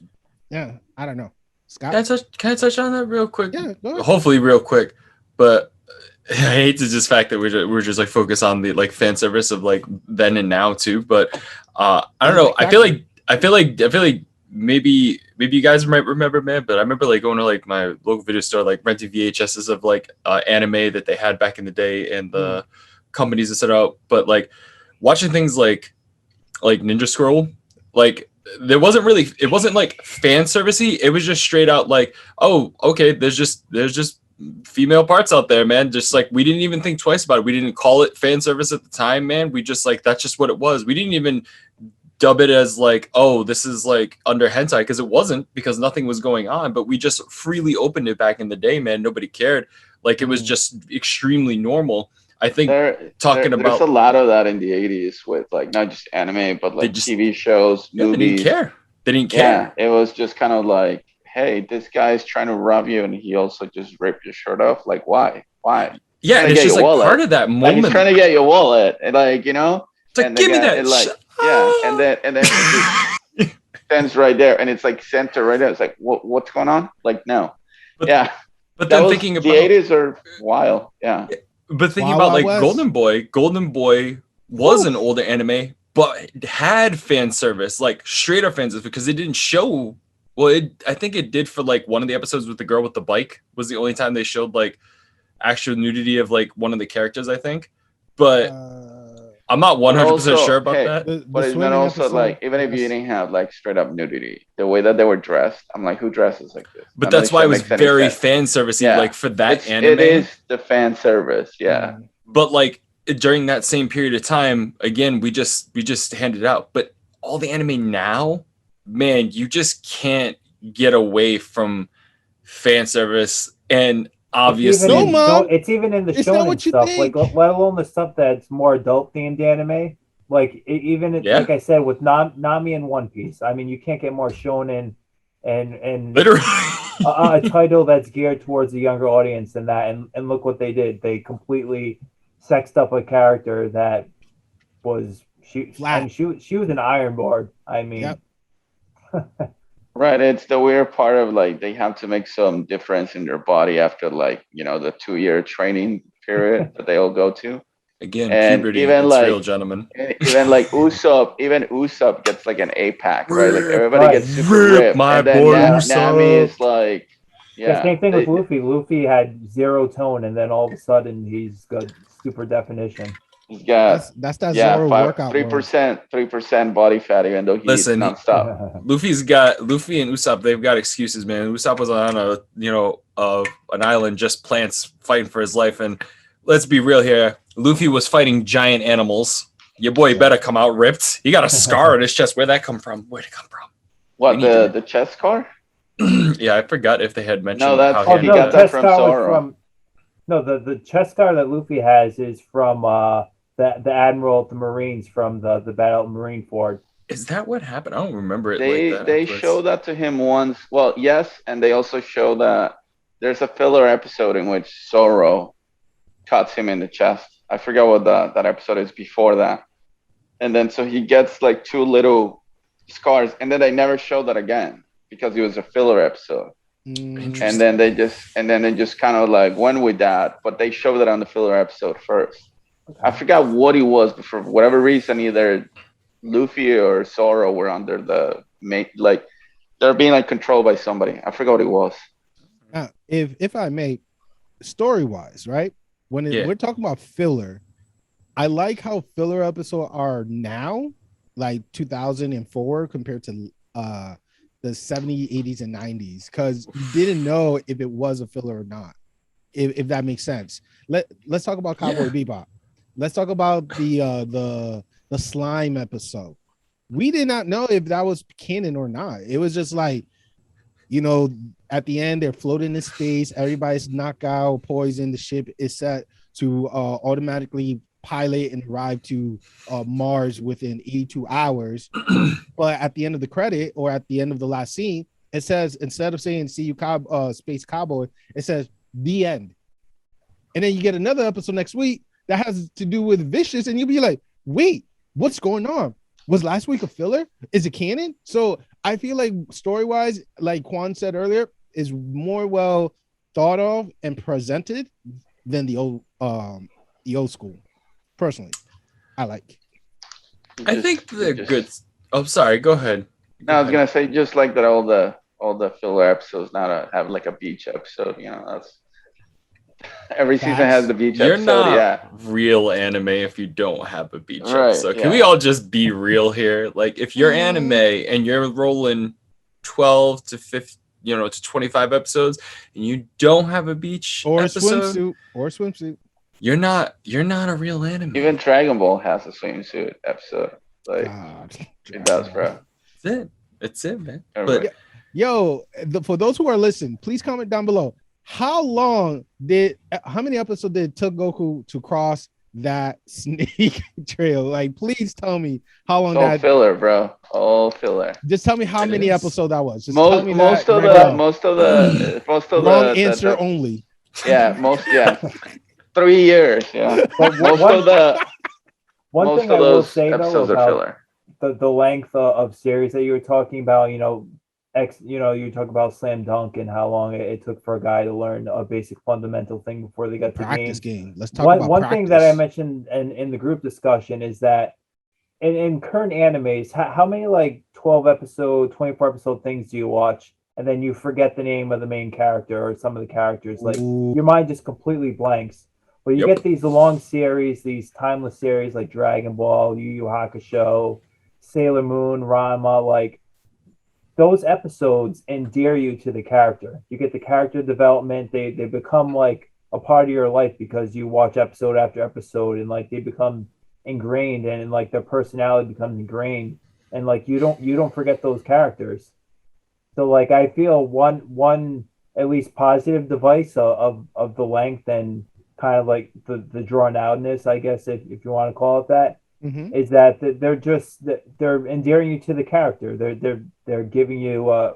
yeah, I don't know. Scott, Can I touch on that real quick? Yeah, go ahead. Hopefully real quick. but I hate to just fact that we're just like focused on the like fan service of like then and now too. But I don't know. I feel like maybe you guys might remember, man. But I remember like going to like my local video store, like renting VHSs of like anime that they had back in the day, and the companies that set out. But like watching things like Ninja Scroll, like it wasn't like fan servicey. It was just straight out like, oh, okay, there's just female parts out there, man. Just like we didn't even think twice about it. We didn't call it fan service at the time, man. We just like that's just what it was. We didn't even dub it as like, oh, this is like under hentai, because it wasn't, because nothing was going on. But we just freely opened it back in the day, man. Nobody cared. Like it was just extremely normal. I think there's a lot of that in the 80s with like not just anime but like TV shows, movies. They didn't care. Yeah, it was just kind of like, hey, this guy's trying to rob you and he also just ripped your shirt off. Like, why? Yeah, and it's just like wallet. Part of that moment. Like, he's trying to get your wallet, and like, you know, it's like, give me that. And like, and then it just stands right there, and it's like center right there. It's like, what's going on? Like, no, but then thinking about the 80s are wild, yeah. But thinking about like Golden Boy was an older anime, but had fan service, like straight up fan service, because it didn't show. Well, I think it did for like one of the episodes with the girl with the bike was the only time they showed like actual nudity of like one of the characters, I think. But I'm not 100% sure about that. But it's not also episode, like, even if you didn't have like straight up nudity, the way that they were dressed, I'm like, who dresses like this? But that's why it was very fan servicey, like for that anime. It is the fan service, yeah. But like during that same period of time, again, we just handed it out. But all the anime now, man, you just can't get away from fan service. And obviously, it's even in the shonen stuff, like let alone the stuff that's more adult themed anime. Like like I said, with Nami and One Piece, I mean, you can't get more shonen and literally a title that's geared towards a younger audience than that. And look what they did. They completely sexed up a character that was she was an Ironborn. I mean. Yep. Right, it's the weird part of like they have to make some difference in their body after like, you know, the 2-year training period that they all go to. Again, and puberty, even like real, gentlemen. Even like Usopp gets like an 8-pack, right? Like everybody gets super ripped. My and then boy Nami is like, yeah. Same thing with Luffy. Luffy had 0 tone, and then all of a sudden he's got super definition. He's got that's that Zoro workout. 3% body fat, even though he eats nonstop. Luffy and Usopp, they've got excuses, man. Usopp was on an island, just plants, fighting for his life. And let's be real here, Luffy was fighting giant animals. Your boy better come out ripped. He got a scar on his chest. Where'd that come from? Where'd it come from? What, the chest scar? Yeah, I forgot if they had mentioned. No, that's he got that from Zoro. The chest scar that Luffy has is from the admiral of the Marines from the Battle of Marineford. Is that what happened? I don't remember it. They showed that to him once. Well, yes, and they also show that there's a filler episode in which Zoro cuts him in the chest. I forgot what that episode is before that. And then so he gets like 2 little scars, and then they never show that again because it was a filler episode. And then they just kind of like went with that, but they showed it on the filler episode first. Okay. I forgot what it was, but for whatever reason, either Luffy or Zoro were under the like they're being like controlled by somebody. I forgot what it was. Now, if I may, story wise, right? When we're talking about filler, I like how filler episodes are now, like 2004 compared to the 70s, 80s, and 90s, because you didn't know if it was a filler or not. If that makes sense. Let's talk about Cowboy Bebop. Let's talk about the slime episode. We did not know if that was canon or not. It was just like, you know, at the end they're floating in space, everybody's knocked out, poisoned, the ship is set to automatically pilot and arrive to Mars within 82 hours. But at the end of the credit, or at the end of the last scene, it says, instead of saying "See you, Space Cowboy," it says "The End." And then you get another episode next week that has to do with Vicious, and you'll be like, wait, what's going on? Was last week a filler? Is it canon? So I feel like story-wise, like Quan said earlier, is more well thought of and presented than the old school. Personally, I like. I think the good. Oh, sorry. Go ahead. No, I was gonna say just like that. All the filler episodes now to have like a beach episode. That's every season has the beach You're episode. not Yeah, real anime if you don't have a beach Right, episode. Can we yeah. all just be real here? Like, if you're anime and you're rolling 12 to 50, to 25 episodes, and you don't have a beach Or episode, swimsuit. you're not a real anime. even Dragon Ball has a swimsuit episode. Like God, it does, bro. It's it, man. Everybody. But Yo, for those who are listening, please comment down below. How many episodes did it took Goku to cross that snake trail? Like, please tell me how long It's all that. filler, bro. All filler. Just tell me how It many is. episodes that was. Just tell me Most that of right the now. most of the Wrong answer only. yeah 3 years. Yeah, But most one, of the one most thing of I will those say though episodes are about filler. the length of series that you were talking about, you talk about Slam Dunk and how long it took for a guy to learn a basic fundamental thing before they got to Practice game. game. Let's talk One about one practice. thing that I mentioned in the group discussion is that in current animes, how many like 12 episode, 24 episode things do you watch and then you forget the name of the main character or some of the characters? Like Ooh. your mind just completely blanks. But you Yep. get these long series, these timeless series like Dragon Ball, Yu Yu Hakusho, Sailor Moon, Ranma, like those episodes endear you to the character. You get the character development. They become like a part of your life because you watch episode after episode and like they become ingrained and like their personality becomes ingrained and like you don't forget those characters. So like I feel one at least positive device of the length and kind of like the drawn outness, I guess if you want to call it that, Mhm. is that they're endearing you to the character. They're giving you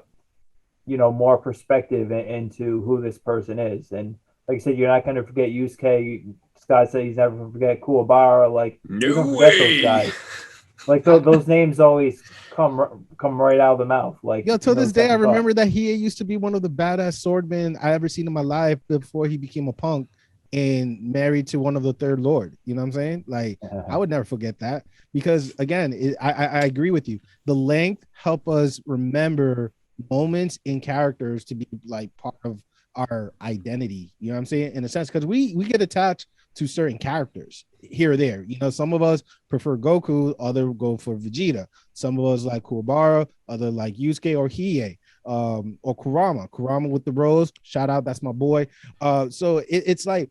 more perspective into who this person is. And like I said, you're not going to forget Yusuke. Scott said he's never going to forget Kuwabara. Like you're going to forget those guys. Like those names always come right out of the mouth. Like Yo, till no this day, I second thought. remember that he used to be one of the baddest swordmen I ever seen in my life before he became a punk and married to one of the Third Lord. You know what I'm saying? Like, I would never forget that because, again, I agree with you. The length help us remember moments and characters to be like part of our identity. You know what I'm saying? In a sense, because we get attached to certain characters here or there. Some of us prefer Goku, other go for Vegeta. Some of us like Kuwabara, other like Yusuke or Hiei, or Kurama with the rose. Shout out, that's my boy. So it's like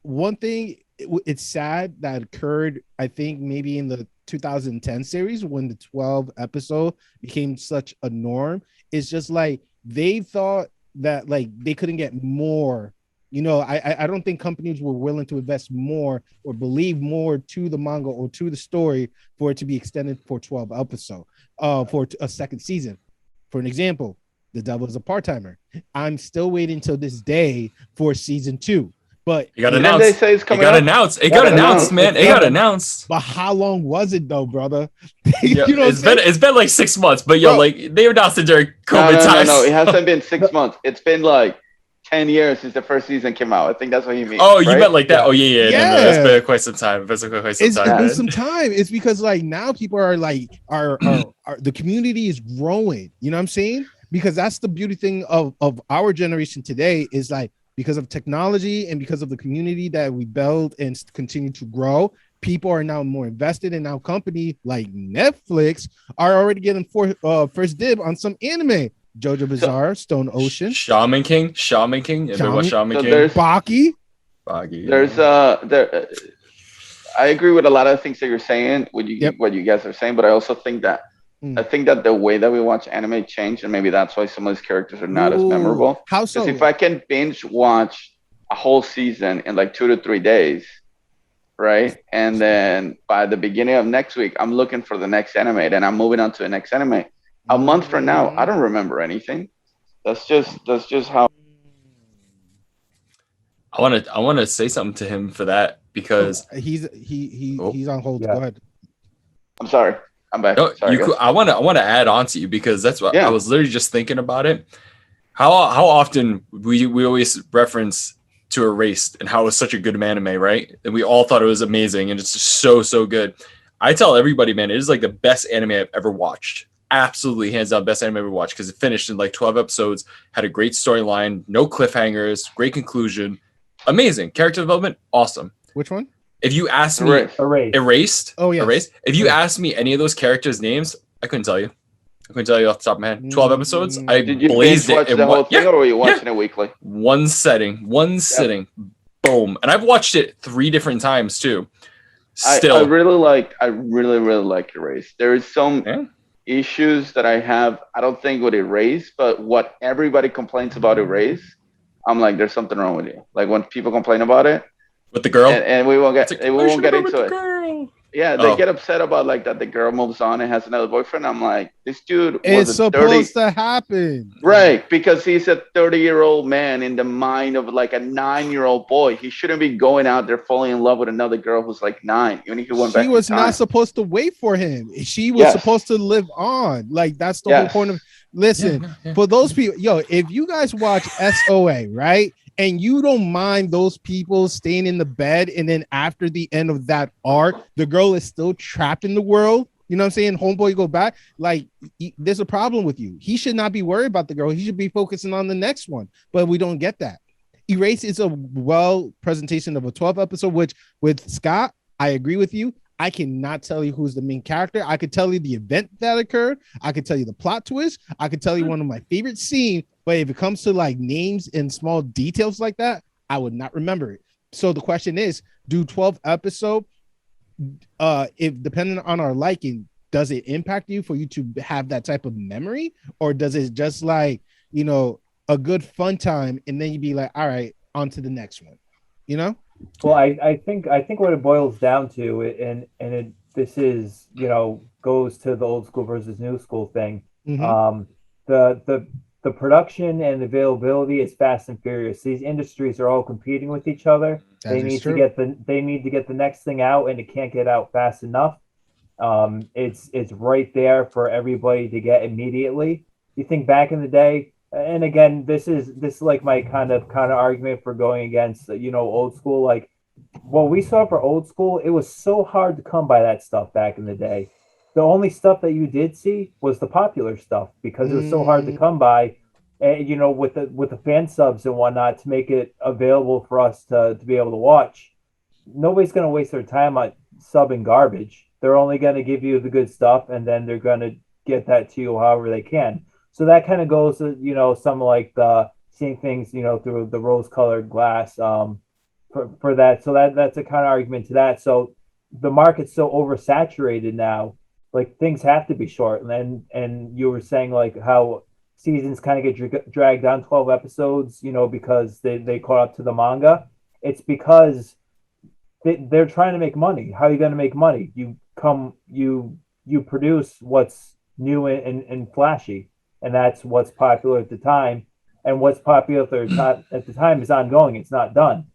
one thing. It's sad that occurred, I think, maybe in the 2010 series when the 12 episode became such a norm. It's just like they thought that like they couldn't get more. I don't think companies were willing to invest more or believe more to the manga or to the story for it to be extended for 12 episodes, for a second season. For an example, The Devil is a Part-Timer. I'm still waiting till this day for season 2. But it got Didn't announced. they say it's coming It got up? announced. It Yeah, got but announced, man. It got coming. announced. But how long was it though, brother? Yeah, You know what I'm saying? it's been like 6 months, but yo, Bro. like they announced it during No, COVID no, no, times. no. It hasn't been 6 months. It's been like 10 years since the first season came out. I think that's what you mean. Oh, you right? meant like that? Yeah. Oh, yeah. No, Yeah. it's been quite some time. It's been quite some It's time. been man. some time. It's because like now people are like are the community is growing. You know what I'm saying? Because that's the beauty thing of our generation today is like because of technology and because of the community that we build and continue to grow, people are now more invested, and now company like Netflix are already getting first dib on some anime. JoJo Bizarre, Stone Ocean, Shaman King. Everyone, Shaman So King. there's Baki. Boggy, there's I agree with a lot of things that you're saying, what you guys are saying, but I also think that I think that the way that we watch anime changed, and maybe that's why some of these characters are not as Ooh, memorable. How so? Because if I can binge watch a whole season in like 2 to 3 days, right? And then by the beginning of next week, I'm looking for the next anime, then I'm moving on to the next anime. A month from now, I don't remember anything. That's just how. I want to say something to him for that because he's on hold. Yeah. Go ahead. I'm sorry. I'm back. no, Sorry, you guys. could, I want to add on to you because that's what Yeah. I was literally just thinking about it. How often we always reference to Erased and how it was such a good anime, right? And we all thought it was amazing, and it's just so good. I tell everybody, man, it is like the best anime I've ever watched. Absolutely, hands down, best anime I've ever watched because it finished in like 12 episodes, had a great storyline, no cliffhangers, great conclusion, amazing character development, awesome. Which one? If you ask me, Erased. Oh yeah, Erased. If you asked me any of those characters' names, I couldn't tell you. I couldn't tell you off the top of my head. 12 episodes. I Did you blazed binge watch it. the whole thing, or were you watching it weekly? One sitting, boom. And I've watched it 3 different times too. Still, I really like Erased. There is some issues that I have. I don't think with Erased, but what everybody complains about Erased, I'm like, there's something wrong with you. Like when people complain about it with the girl, and we won't get like, we won't get into it. Girl. Yeah, they get upset about like that the girl moves on and has another boyfriend. I'm like, this dude it's was supposed to happen, right? Because he's a 30-year-old man in the mind of like a 9-year-old boy. He shouldn't be going out there falling in love with another girl who's like 9. Even if he went back. She was not supposed to wait for him. She was supposed to live on. Like that's the whole point of. Listen, for those people, if you guys watch SOA, right? And you don't mind those people staying in the bed, and then after the end of that arc, the girl is still trapped in the world. You know what I'm saying? Homeboy go back. Like, there's a problem with you. He should not be worried about the girl. He should be focusing on the next one. But we don't get that. Erase is a well presentation of a 12 episode, which with Scott, I agree with you. I cannot tell you who's the main character. I could tell you the event that occurred. I could tell you the plot twist. I could tell you one of my favorite scenes. But if it comes to like names and small details like that, I would not remember it. So the question is, do 12 episode, if depending on our liking, does it impact you for you to have that type of memory? Or does it just like, a good fun time and then you'd be like, all right, on to the next one, Well, I think what it boils down to, this is goes to the old school versus new school thing. Mm-hmm. The production and availability is fast and furious. These industries are all competing with each other. They need to get the next thing out, and it can't get out fast enough. It's right there for everybody to get immediately. You think back in the day. And again, this is like my kind of argument for going against old school. Like what we saw for old school, it was so hard to come by that stuff back in the day. The only stuff that you did see was the popular stuff because it was so hard to come by. And with the fan subs and whatnot to make it available for us to be able to watch. Nobody's going to waste their time on subbing garbage. They're only going to give you the good stuff, and then they're going to get that to you however they can. So that kind of goes to, some like the seeing things, through the rose-colored glass for that. So that's a kind of argument to that. So the market's so oversaturated now, like things have to be short. And you were saying like how seasons kind of get dragged down 12 episodes, because they caught up to the manga. It's because they're trying to make money. How are you going to make money? You produce what's new and flashy. And that's what's popular at the time. And what's popular at the time is ongoing. It's not done.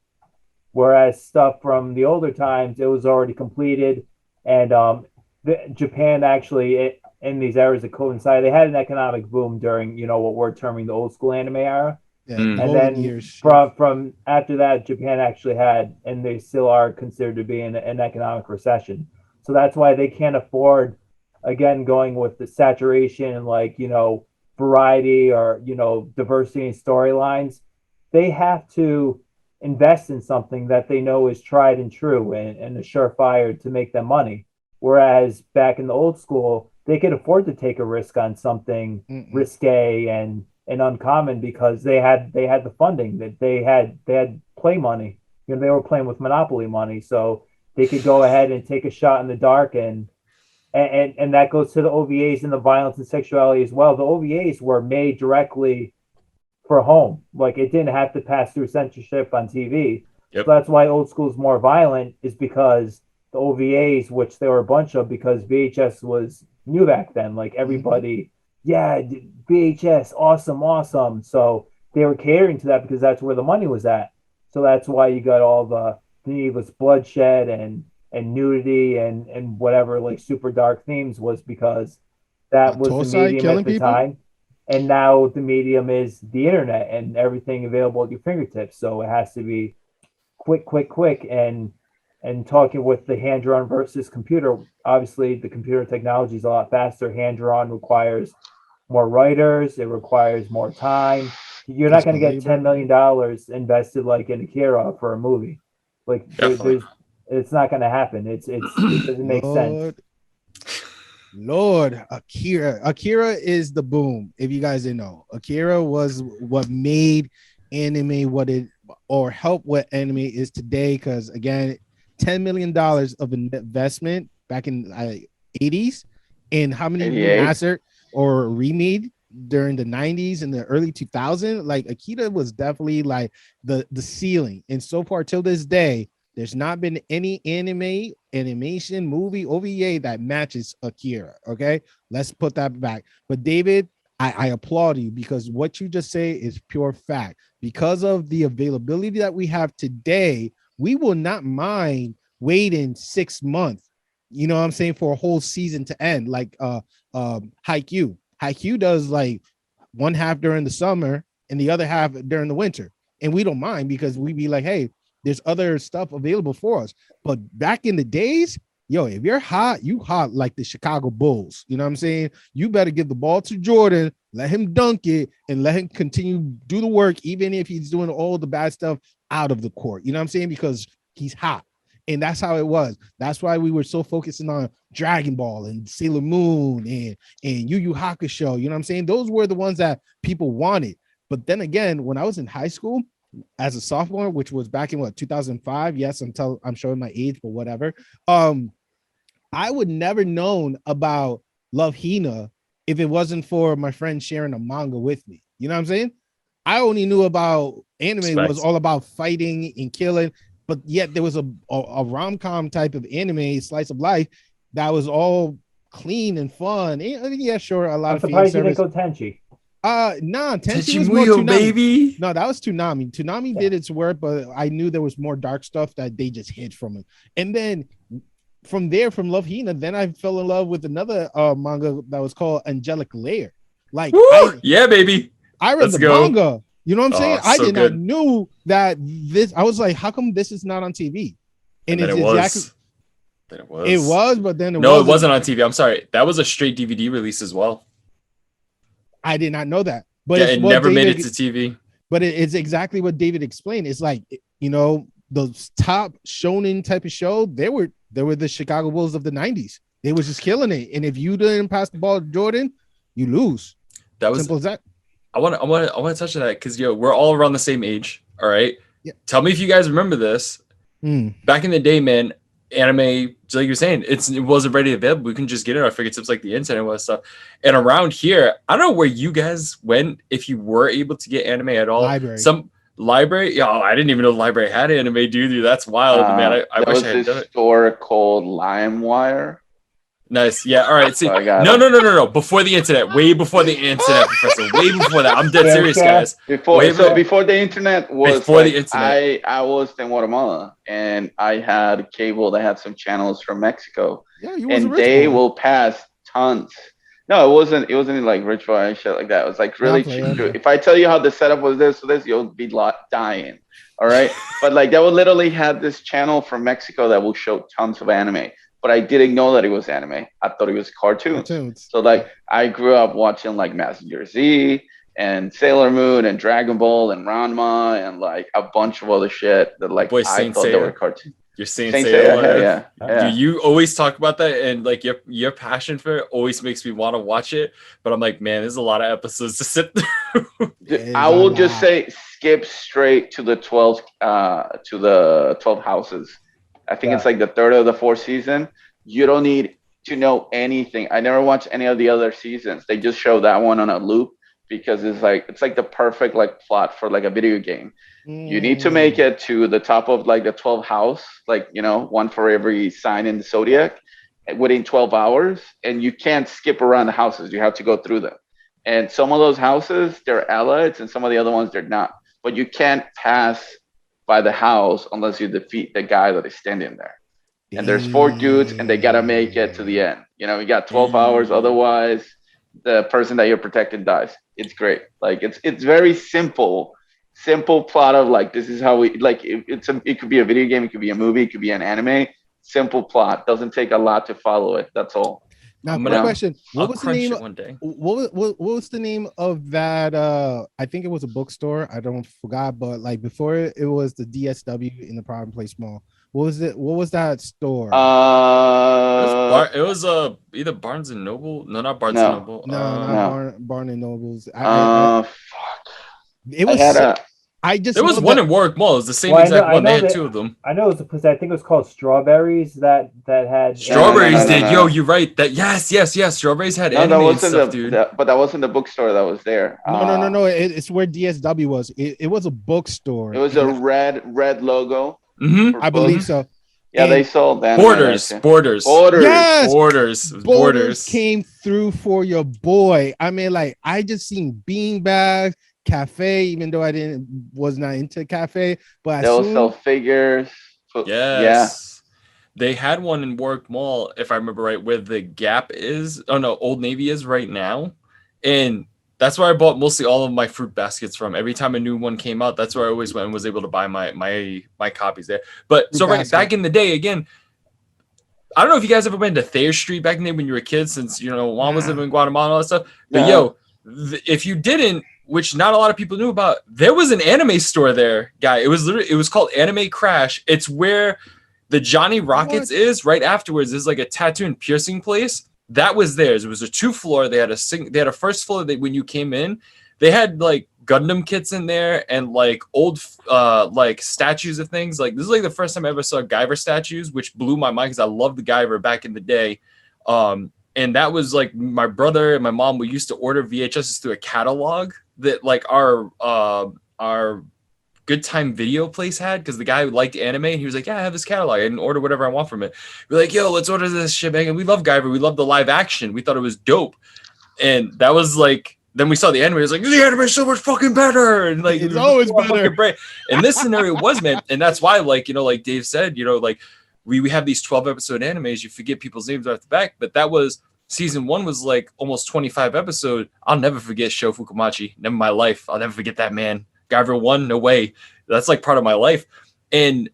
Whereas stuff from the older times, it was already completed. And Japan actually, in these eras that coincide, they had an economic boom during, what we're terming the old school anime era. Yeah, and then years. From after that, Japan actually had, and they still are considered to be in an economic recession. So that's why they can't afford, again, going with the saturation and like, variety or diversity in storylines. They have to invest in something that they know is tried and true and a surefire to make them money. Whereas back in the old school, they could afford to take a risk on something risque and uncommon because they had the funding, that they had play money. They were playing with Monopoly money, so they could go ahead and take a shot in the dark and that goes to the OVAs and the violence and sexuality as well. The OVAs were made directly for home. Like it didn't have to pass through censorship on TV. Yep. So that's why old school is more violent, is because the OVAs, which there were a bunch of, because VHS was new back then. Like everybody, VHS, awesome. So they were catering to that because that's where the money was at. So that's why you got all the needless bloodshed and nudity and whatever like super dark themes, was because that was the medium at the time. And now the medium is the internet and everything available at your fingertips. So it has to be quick. And talking with the hand drawn versus computer, obviously the computer technology is a lot faster. Hand drawn requires more writers, it requires more time. You're not going to Physical get labor. $10 million invested like in Akira for a movie. Like Definitely. there's, it's not going to happen. It doesn't make sense. Lord, Akira. Akira is the boom. If you guys didn't know, Akira was what made anime what it or help what anime is today. Because again, $10 million of investment back in the 80s, and how many 88. remastered or remade during the 90s and the early 2000s. Like Akira was definitely like the ceiling, and so far till this day, there's not been any animation, movie, OVA that matches Akira. Okay, let's put that back. But David, I applaud you because what you just say is pure fact. Because of the availability that we have today, we will not mind waiting 6 months. You know what I'm saying, for a whole season to end, like Haikyuu. Haikyuu does like one half during the summer and the other half during the winter, and we don't mind because we be like, hey, there's other stuff available for us. But back in the days, yo, if you're hot, you hot like the Chicago Bulls. You know what I'm saying? You better give the ball to Jordan, let him dunk it, and let him continue do the work, even if he's doing all the bad stuff out of the court. You know what I'm saying? Because he's hot. And that's how it was. That's why we were so focusing on Dragon Ball and Sailor Moon and Yu Yu Hakusho. You know what I'm saying? Those were the ones that people wanted. But then again, when I was in high school, as a sophomore, which was back in what 2005. Yes, I'm showing my age, but whatever. I would never known about Love Hina if it wasn't for my friend sharing a manga with me. You know what I'm saying? I only knew about anime was all about fighting and killing, but yet there was a rom-com type of anime, slice of life, that was all clean and fun. And, yeah, sure, a lot I'm of fan surprised you didn't service. go Tenchi. Nah, Tenchi Tenchi was more Muyo, Toonami. baby. No, that was Toonami. Toonami did its work, but I knew there was more dark stuff that they just hid from it. And then from there, from Love Hina, then I fell in love with another manga that was called Angelic Layer. Like yeah, baby. I read Let's the go. manga. You know what I'm saying? I So did good. not know that this. I was like, how come this is not on TV? And then it's it exactly was. Then it was. it was, but then No, it wasn't on TV. I'm sorry. That was a straight DVD release as well. I did not know that. But Yeah, it's it what never made David, it to TV. but it's exactly what David explained. It's like, you know, the top shonen type of show, they were the Chicago Bulls of the 90s. They was just killing it. And if you didn't pass the ball to Jordan, you lose. That was simple as that. I want to touch on that because we're all around the same age. All right. Yeah. Tell me if you guys remember this. Back in the day, man, anime, just like you're saying, it wasn't ready available. We couldn't just get it. I figured it's like the internet and all that stuff. And around here, I don't know where you guys went if you were able to get anime at all. Library. Some library. Yeah, I didn't even know the library had anime, dude. That's wild, man. I wish I had done it. Store called LimeWire. Nice. Yeah. All right. See, I got no. Before the internet, way before the internet, Professor. Way before that. I'm dead serious, guys. Before the internet was before the internet. I was in Guatemala and I had cable that had some channels from Mexico. Yeah, you and they will pass tons. No, it wasn't like rich boy and shit like that. It was like really cheap. If I tell you how the setup was this, you'll be dying. All right. But like they will literally have this channel from Mexico that will show tons of anime. But I didn't know that it was anime. I thought it was cartoons. So like I grew up watching like Mazinger Z and Sailor Moon and Dragon Ball and Ranma and like a bunch of other shit that like I thought they were cartoons. You're saying Seiya. Yeah. You always talk about that, and like your passion for it always makes me want to watch it. But I'm like, man, there's a lot of episodes to sit through. I will just say skip straight to the 12 houses. I think it's like the third or the fourth season. You don't need to know anything. I never watched any of the other seasons. They just show that one on a loop because it's like the perfect like plot for like a video game. You need to make it to the top of like the 12th house, like, you know, one for every sign in the zodiac within 12 hours. And you can't skip around the houses. You have to go through them. And some of those houses, they're allies, and some of the other ones, they're not. But you can't pass by the house unless you defeat the guy that is standing there. And there's 4 dudes, and they got to make it to the end. You know, you got 12 hours. Otherwise, the person that you're protecting dies. it's great. Like it's very simple plot of like this is how we like it could be a video game, it could be a movie, it could be an anime. Simple plot, doesn't take a lot to follow it. That's all. Now, I'm quick gonna question: I'll what was the crunch name? it one day. What was the name of that? I think it was a bookstore. I don't forgot, but like before it was the DSW in the Pride Place Mall. What was it? What was that store? It was either Barnes and Noble. No, not Barnes and No, Noble. No, not no. Barn and Nobles. Fuck. It I was. had a I just There was know one that in Warwick Mall. It was the same Well, exact I one. They know had that- two of them. I know it was a place. I think it was called Strawberries that had Strawberries no, did. no. Yo, you're right. That yes. Strawberries had no, that anime and wasn't stuff, dude. but that wasn't the bookstore that was there. no. It's where DSW was. It was a bookstore. It was a red logo. Mm-hmm. For I believe books. so. Yeah, And they sold anime. Borders. Yes, Borders Borders came through for your boy. I mean, like I just seen beanbags, cafe. Even though I was not into cafe, but They'll sell figures. Yes. They had one in Warwick Mall, if I remember right, where the Gap is. Oh no, Old Navy is right now. And that's where I bought mostly all of my fruit baskets from. Every time a new one came out, that's where I always went and was able to buy my copies there. But Fruit so right basket. back in the day, again, I don't know if you guys ever went to Thayer Street back in the day when you were kids, since Juan was living in Guatemala and all that stuff. But Yeah. if you didn't, which not a lot of people knew about, there was an anime store there, guy. It was called Anime Crash. It's where the Johnny Rockets is right afterwards. There's like a tattoo and piercing place. That was theirs. It was a 2-floor. They had a first floor that when you came in, they had like Gundam kits in there and like old like statues of things. Like this is like the first time I ever saw Guyver statues, which blew my mind because I loved the Guyver back in the day. And that was like my brother and my mom, we used to order VHSs through a catalog that like our Good Time Video place had, because the guy who liked anime and he was like, yeah, I have this catalog. I can order whatever I want from it. We're like, yo, let's order this shit, man. And we love Guyver. We love the live action. We thought it was dope. And that was like, then we saw the anime. It was like, the anime is so much fucking better. And like, It's always better. And this scenario was, man. And that's why, like, like Dave said, like we have these 12-episode animes. You forget people's names right off the back. But that was, season 1 was like almost 25 episodes. I'll never forget Sho Fukumachi. Never in my life. I'll never forget that man. Guyver 1, no way. That's like part of my life. And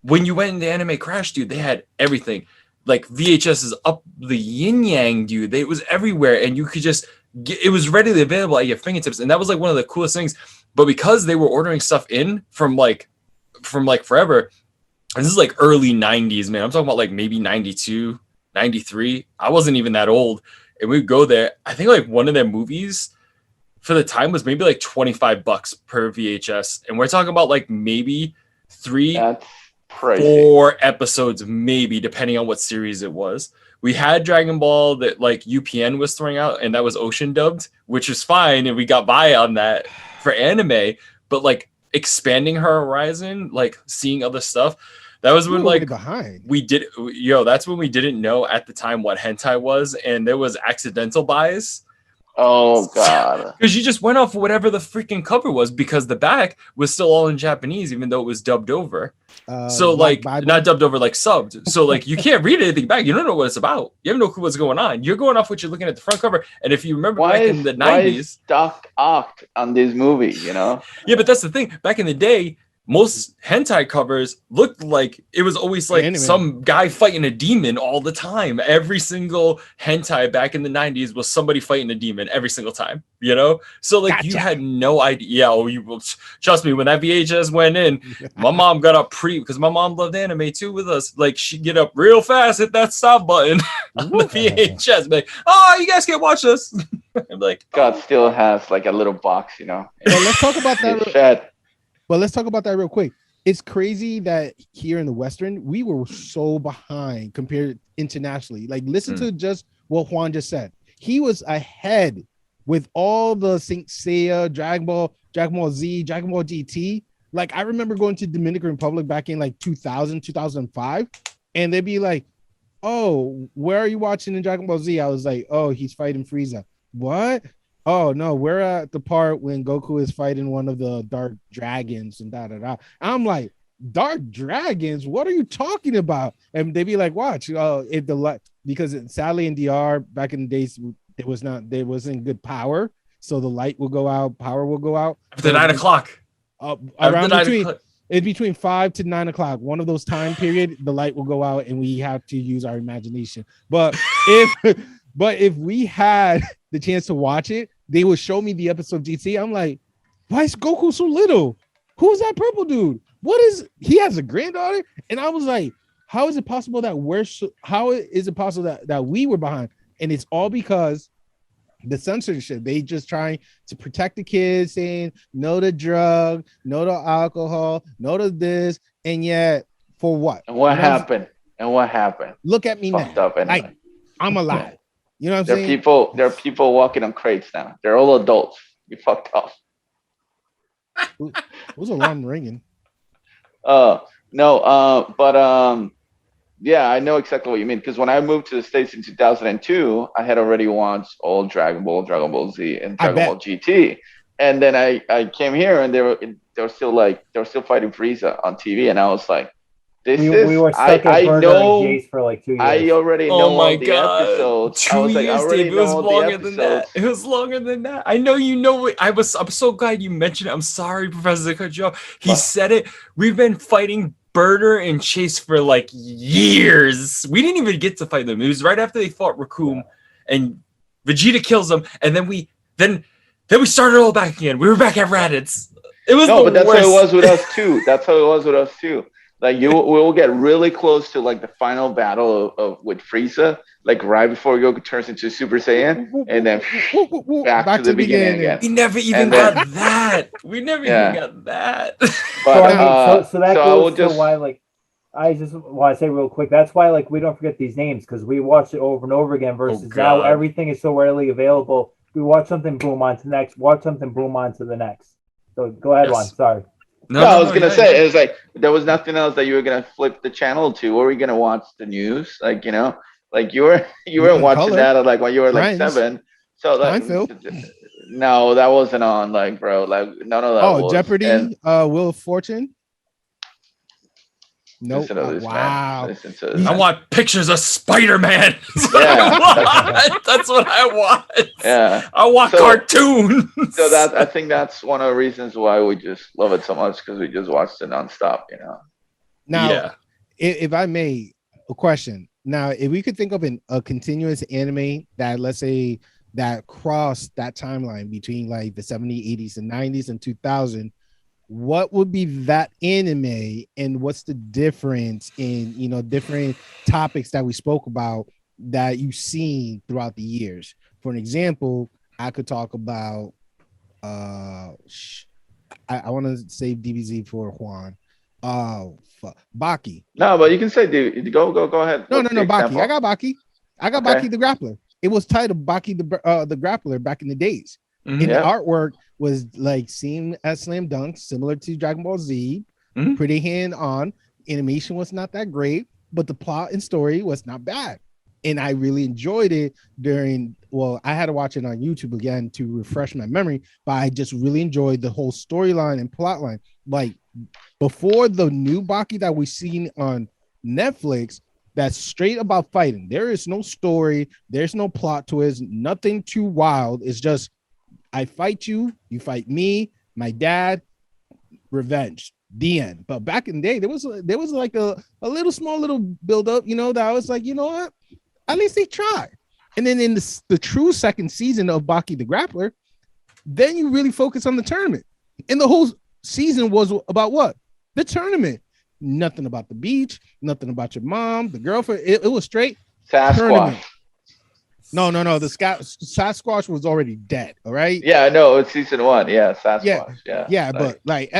when you went into Anime Crash, dude, they had everything. Like VHS is up the yin yang, dude. It was everywhere, and you could just it was readily available at your fingertips. And that was like one of the coolest things. But because they were ordering stuff in from like forever, and this is like early 90s, man. I'm talking about like maybe 92, 93. I wasn't even that old. And we'd go there. I think like one of their movies for the time was maybe like $25 per VHS. And we're talking about like maybe 4 episodes, maybe, depending on what series it was. We had Dragon Ball that like UPN was throwing out, and that was ocean dubbed, which was fine. And we got by on that for anime, but like expanding her horizon, like seeing other stuff. That was when like that's when we didn't know at the time what hentai was. And there was accidental buys. Oh god! Because you just went off whatever the freaking cover was, because the back was still all in Japanese, even though it was dubbed over. So like not dubbed over, like subbed. So like you can't read anything back. You don't know what it's about. You have no clue what's going on. You're going off what you're looking at the front cover. And if you remember back in the 90s, why is Doc Ock on this movie? Yeah, but that's the thing. Back in the day, most hentai covers looked like it was always like anime. Some guy fighting a demon all the time. Every single hentai back in the 90s was somebody fighting a demon every single time, So like you had no idea. Yeah, you will trust me, when that VHS went in, my mom got up because my mom loved anime too with us. Like she'd get up real fast, hit that stop button on the VHS, be like, oh, you guys can't watch this. I'm like, God still has like a little box, Well, let's talk about that. Well, let's talk about that real quick. It's crazy that here in the Western, we were so behind compared internationally. Like, listen to just what Juan just said. He was ahead with all the Saint Seiya, Dragon Ball Z, Dragon Ball GT. Like, I remember going to Dominican Republic back in like 2000, 2005, and they'd be like, oh, where are you watching in Dragon Ball Z? I was like, oh, he's fighting Frieza. What? Oh no, we're at the part when Goku is fighting one of the dark dragons and da. I'm like, dark dragons? What are you talking about? And they'd be like, watch, because sadly in DR back in the days there wasn't good power. so the light will go out, power will go out. After 9 o'clock. Around between 5 to 9 o'clock, one of those time period, the light will go out, and we have to use our imagination. But if we had the chance to watch it, they would show me the episode of GT. I'm like, why is Goku so little? Who's that purple dude? He has a granddaughter? And I was like, how is it possible that that we were behind? And it's all because the censorship. They just trying to protect the kids, saying no to drug, no to alcohol, no to this, and yet for what? And what happened? And what happened? Look at me Fucked now. Up anyway. I'm alive. You know what I'm saying? There are people walking on crates now. They're all adults. You fucked up. Who's alarm ringing? No, but yeah, I know exactly what you mean. Because when I moved to the States in 2002, I had already watched all Dragon Ball, Dragon Ball Z, and Dragon Ball GT. And then I came here, and they were still fighting Frieza on TV, and I was like, we were stuck at Jace for like 2 years. I already know all the episodes. 2 years, Dave. It was longer than that. It was longer than that. I know you know it. I'm so glad you mentioned it. I'm sorry, Professor, to cut you off. He said it. We've been fighting Burner and Chase for like years. We didn't even get to fight them. It was right after they fought Raccoon, and Vegeta kills them, and then we started all back again. We were back at Raditz. It was but that's how it was with us too. Like we will get really close to like the final battle with Frieza, like right before Goku turns into Super Saiyan, and then back to the beginning again. We never even got that. We never even got that. But, so that goes to why, like, I just want to say real quick, that's why, like, we don't forget these names, because we watched it over and over again versus now everything is so readily available. We watch something, boom, on to the next. Watch something, boom, on to the next. So go ahead, Juan. Sorry. No, I was gonna say it was like there was nothing else that you were gonna flip the channel to. Or were you gonna watch the news? Like you weren't watching that like when you were like 7. So like no, that wasn't on. Like bro, like none of that. Oh, Jeopardy, Wheel of Fortune. Nope. Wow. I want pictures of Spider-Man. That's what I want. Yeah. I want cartoons. So I think that's one of the reasons why we just love it so much, because we just watched it nonstop, Now, if I may, a question. Now, if we could think of a continuous anime that, let's say, that crossed that timeline between like the 70s, 80s, and 90s and 2000, what would be that anime, and what's the difference in different topics that we spoke about that you've seen throughout the years? For an example, I could talk about I want to save DBZ for Juan. Baki. No, but you can say go ahead. No, Baki. I got Baki the Grappler. It was titled Baki the Grappler back in the days. Mm-hmm. And the artwork was like seen as slam dunk, similar to Dragon Ball Z. Mm-hmm. Pretty hand-on. Animation was not that great, but the plot and story was not bad. And I really enjoyed it I had to watch it on YouTube again to refresh my memory, but I just really enjoyed the whole storyline and plot line. Like before the new Baki that we've seen on Netflix, that's straight about fighting. There is no story. There's no plot twist. Nothing too wild. It's just, I fight you, you fight me, my dad, revenge, the end. But back in the day, there was like a little small little build up, that I was like, you know what? At least they tried. And then in the true second season of Baki the Grappler, then you really focus on the tournament. And the whole season was about what? The tournament. Nothing about the beach, nothing about your mom, the girlfriend. It was straight Sasquatch. Tournament. No. The Sasquatch was already dead. All right. Yeah, no, it's season 1. Yeah, Sasquatch. Yeah. But like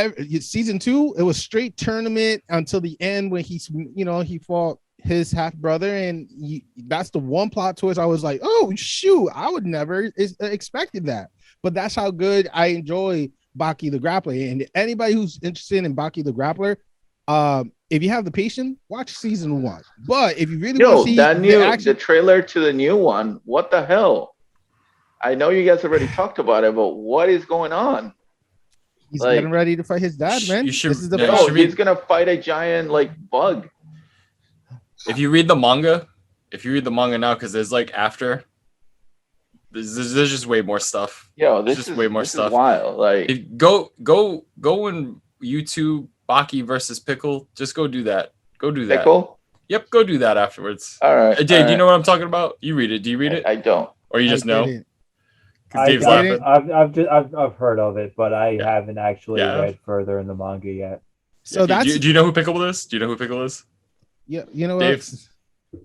season 2, it was straight tournament until the end when he fought his half brother, and that's the one plot twist. I was like, oh shoot, I would never expected that. But that's how good I enjoy Baki the Grappler. And anybody who's interested in Baki the Grappler, if you have the patience, watch season 1. But if you really want to see the trailer to the new one, what the hell? I know you guys already talked about it, but what is going on? He's getting ready to fight his dad, man. He's gonna fight a giant bug. If you read the manga now, because there's after. There's just way more stuff. Yo, There's this just is way more this stuff. is wild. Like, Go and YouTube Baki versus Pickle. Just go do that. Go do that. pickle. Yep, go do that afterwards. All right. Jay, all do you right. know what I'm talking about? You read it. Do you read it? I don't. Or you I just know? didn't. Because Dave's I laughing. I've heard of it, but I Yeah. haven't actually Yeah. read further in the manga yet. So Yeah. that's Do you know who Pickle is? Do you know who Pickle is? yeah. You know Dave? what?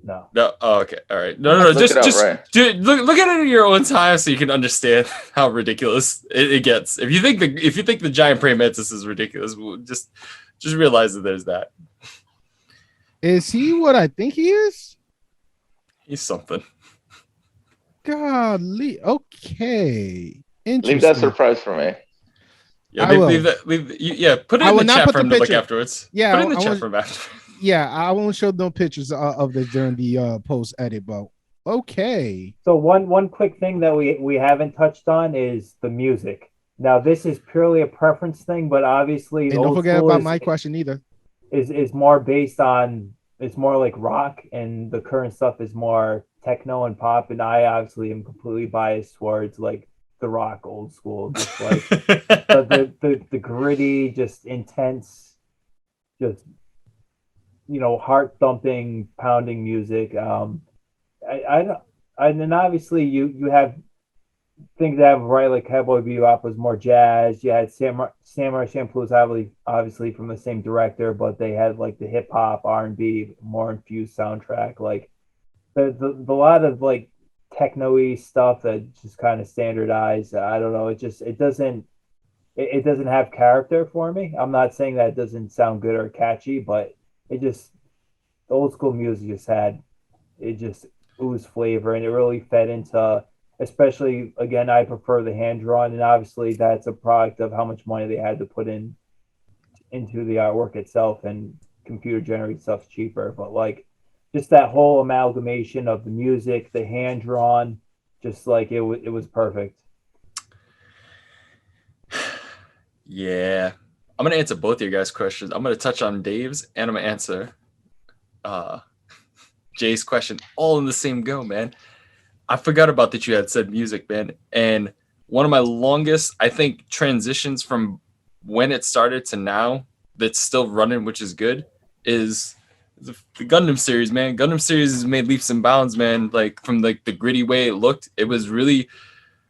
No. No. Oh, okay. All right. No. Look Just it up, just right? look at it in your own time so you can understand how ridiculous it gets. If you think the giant praying mantis is ridiculous, just realize that there's that. Is he what I think he is? He's something. Golly. Okay. Leave that Interesting. surprise for me. Yeah, I will. leave that. Put it I in will the not chat put for the him to look picture. afterwards. Yeah, Put it in the I chat want- for him after. Yeah, I won't show no pictures of this during the post edit, but okay. So one quick thing that we haven't touched on is the music. Now this is purely a preference thing, but obviously And don't old forget school about is, my question either. is more based on, it's more like rock, and the current stuff is more techno and pop. And I obviously am completely biased towards like the rock old school, just like the gritty, just intense, just heart thumping, pounding music. I don't. And then obviously you have things that have right, like Cowboy Bebop was more jazz. You had Samurai Champloo was obviously from the same director, but they had like the hip hop, R&B, more infused soundtrack. Like the lot of like techno-y stuff that just kind of standardized. I don't know. It doesn't have character for me. I'm not saying that it doesn't sound good or catchy, but it just, the old school music just oozed flavor, and it really fed into, especially again, I prefer the hand drawn, and obviously that's a product of how much money they had to put into the artwork itself, and computer generated stuff's cheaper. But like just that whole amalgamation of the music, the hand drawn, just like it was perfect. Yeah. I'm gonna answer both of your guys' questions. I'm gonna touch on Dave's and I'm gonna answer Jay's question all in the same go, man. I forgot about that you had said music, man. And one of my longest, I think, transitions from when it started to now that's still running, which is good, is the Gundam series, man. Gundam series has made leaps and bounds, man. Like from like the gritty way it looked, it was really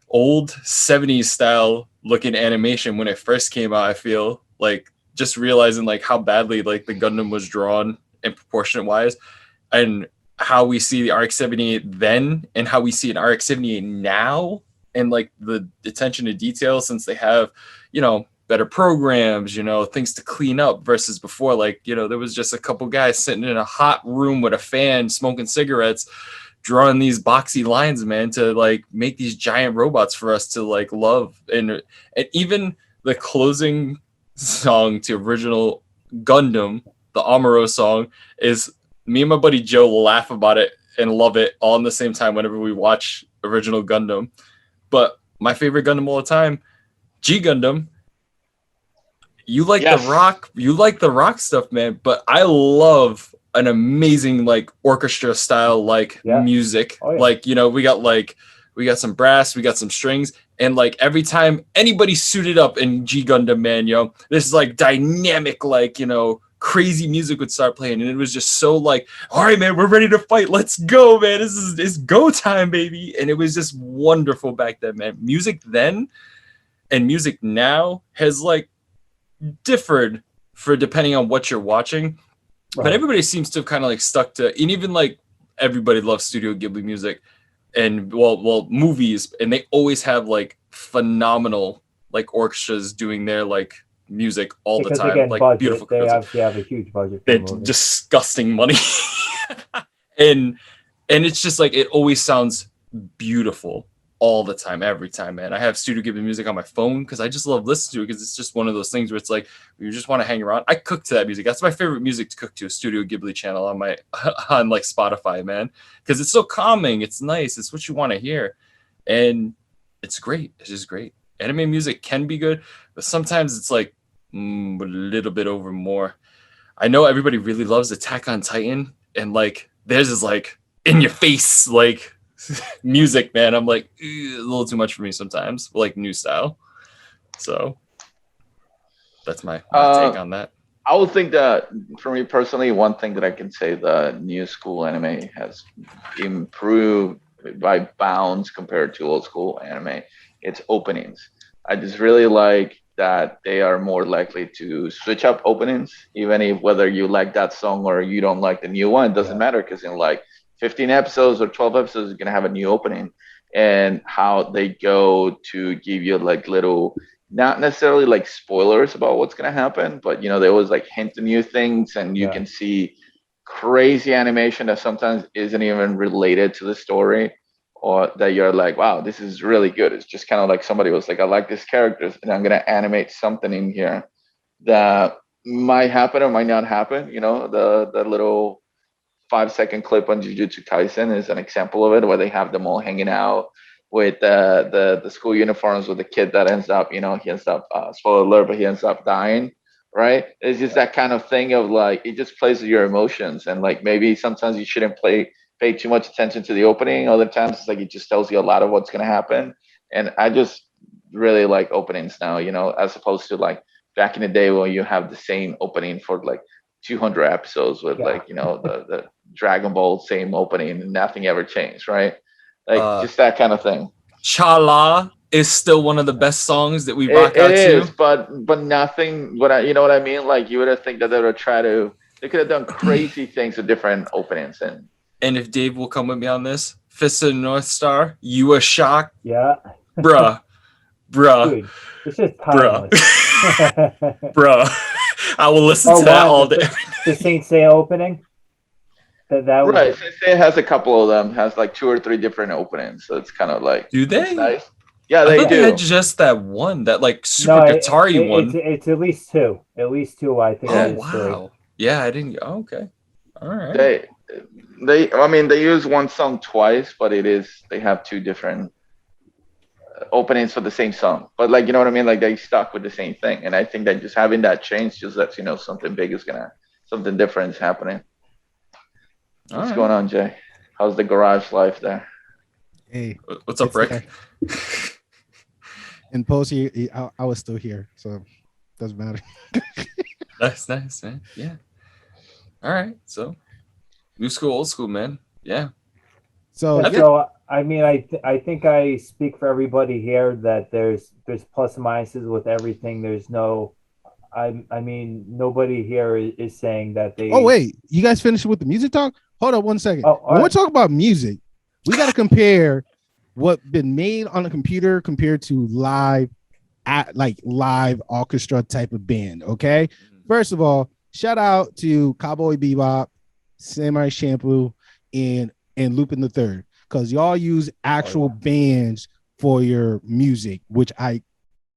old 70s style looking animation when it first came out. I feel like just realizing like how badly like the Gundam was drawn in proportionate wise, and how we see the RX-78 then and how we see an RX-78 now, and like the attention to detail, since they have, better programs, things to clean up versus before. Like, there was just a couple guys sitting in a hot room with a fan smoking cigarettes, drawing these boxy lines, man, to like make these giant robots for us to like love. And even the closing song to original Gundam, the Amuro song, is me and my buddy Joe will laugh about it and love it all in the same time whenever we watch original Gundam. But my favorite Gundam all the time, G Gundam. You like Yes. the rock stuff, man. But I love an amazing like orchestra style music. Oh, yeah. Like, we got some brass, we got some strings, and like every time anybody suited up in G Gundam, man, this is like dynamic, crazy music would start playing, and it was just so like, all right, man, we're ready to fight, let's go, man, it's go time, baby. And it was just wonderful back then, man. Music then and music now has like differed for depending on what you're watching, right. But everybody seems to have kind of like stuck to, and even like everybody loves Studio Ghibli music and well movies, and they always have like phenomenal like orchestras doing their like music all because the time, again, like budget, beautiful. They obviously have a huge budget. They're disgusting money, and it's just like it always sounds beautiful all the time, every time, man. I have Studio Ghibli music on my phone because I just love listening to it, because it's just one of those things where it's like you just want to hang around. I cook to that music. That's my favorite music to cook to, a Studio Ghibli channel on my on like Spotify, man, because it's so calming. It's nice. It's what you want to hear, and it's great. It's just great. Anime music can be good, but sometimes it's like a little bit over more. I know everybody really loves Attack on Titan, and like theirs is like in your face, like Music, man, I'm like a little too much for me sometimes, like new style. So that's my take on that. I would think that for me personally, one thing that I can say the new school anime has improved by bounds compared to old school anime, it's openings. I just really like that they are more likely to switch up openings, even if whether you like that song or you don't like the new one, it doesn't matter because in like 15 episodes or 12 episodes, you're gonna have a new opening, and how they go to give you like little not necessarily like spoilers about what's going to happen, but they always like hint to new things, and you can see crazy animation that sometimes isn't even related to the story, or that you're like, wow, this is really good. It's just kind of like somebody was like, I like these characters and I'm going to animate something in here that might happen or might not happen. The little 5-second clip on Jujutsu Kaisen is an example of it, where they have them all hanging out with the school uniforms with the kid that ends up, he ends up, spoiler alert, but he ends up dying, right? It's just that kind of thing of like, it just plays with your emotions, and like maybe sometimes you shouldn't pay too much attention to the opening. Other times it's like it just tells you a lot of what's going to happen, and I just really like openings now, as opposed to like back in the day when you have the same opening for like 200 episodes with like the Dragon Ball same opening and nothing ever changed, right? Like just that kind of thing. Chala is still one of the best songs that we rock out to. It is, but nothing. You know what I mean? Like you would think that they could have done crazy things with different openings. And if Dave will come with me on this, Fist of the North Star, you a shock, Yeah, bruh. dude, it's just timeless. Bruh. I will listen to that all day. The Saint Seiya opening. That was right. It has a couple of them. Has like 2 or 3 different openings, so it's kind of like. Do they? Nice. Yeah, they do. They had just that one, that like super guitar-y one. It's at least 2. At least 2, I think. Oh wow. 3. Yeah, I didn't. Oh, okay. All right. They use one song twice, but they have 2 different openings for the same song. But like, you know what I mean? Like they stuck with the same thing, and I think that just having that change just lets you know something different is happening. What's going on, Jay? How's the garage life there? Hey, what's up, Rick? In post, I was still here, so doesn't matter. That's nice, man. Yeah. All right. So, new school, old school, man. Yeah. So I mean, I think I speak for everybody here that there's plus and minuses with everything. There's no. I mean, nobody here is saying that they. Oh wait, you guys finished with the music talk? Hold up 1 second. When we talk about music, we got to compare what been made on a computer compared to live orchestra type of band. Okay, first of all, shout out to Cowboy Bebop, Samurai Champloo, and Lupin the Third, because y'all use actual bands for your music, which I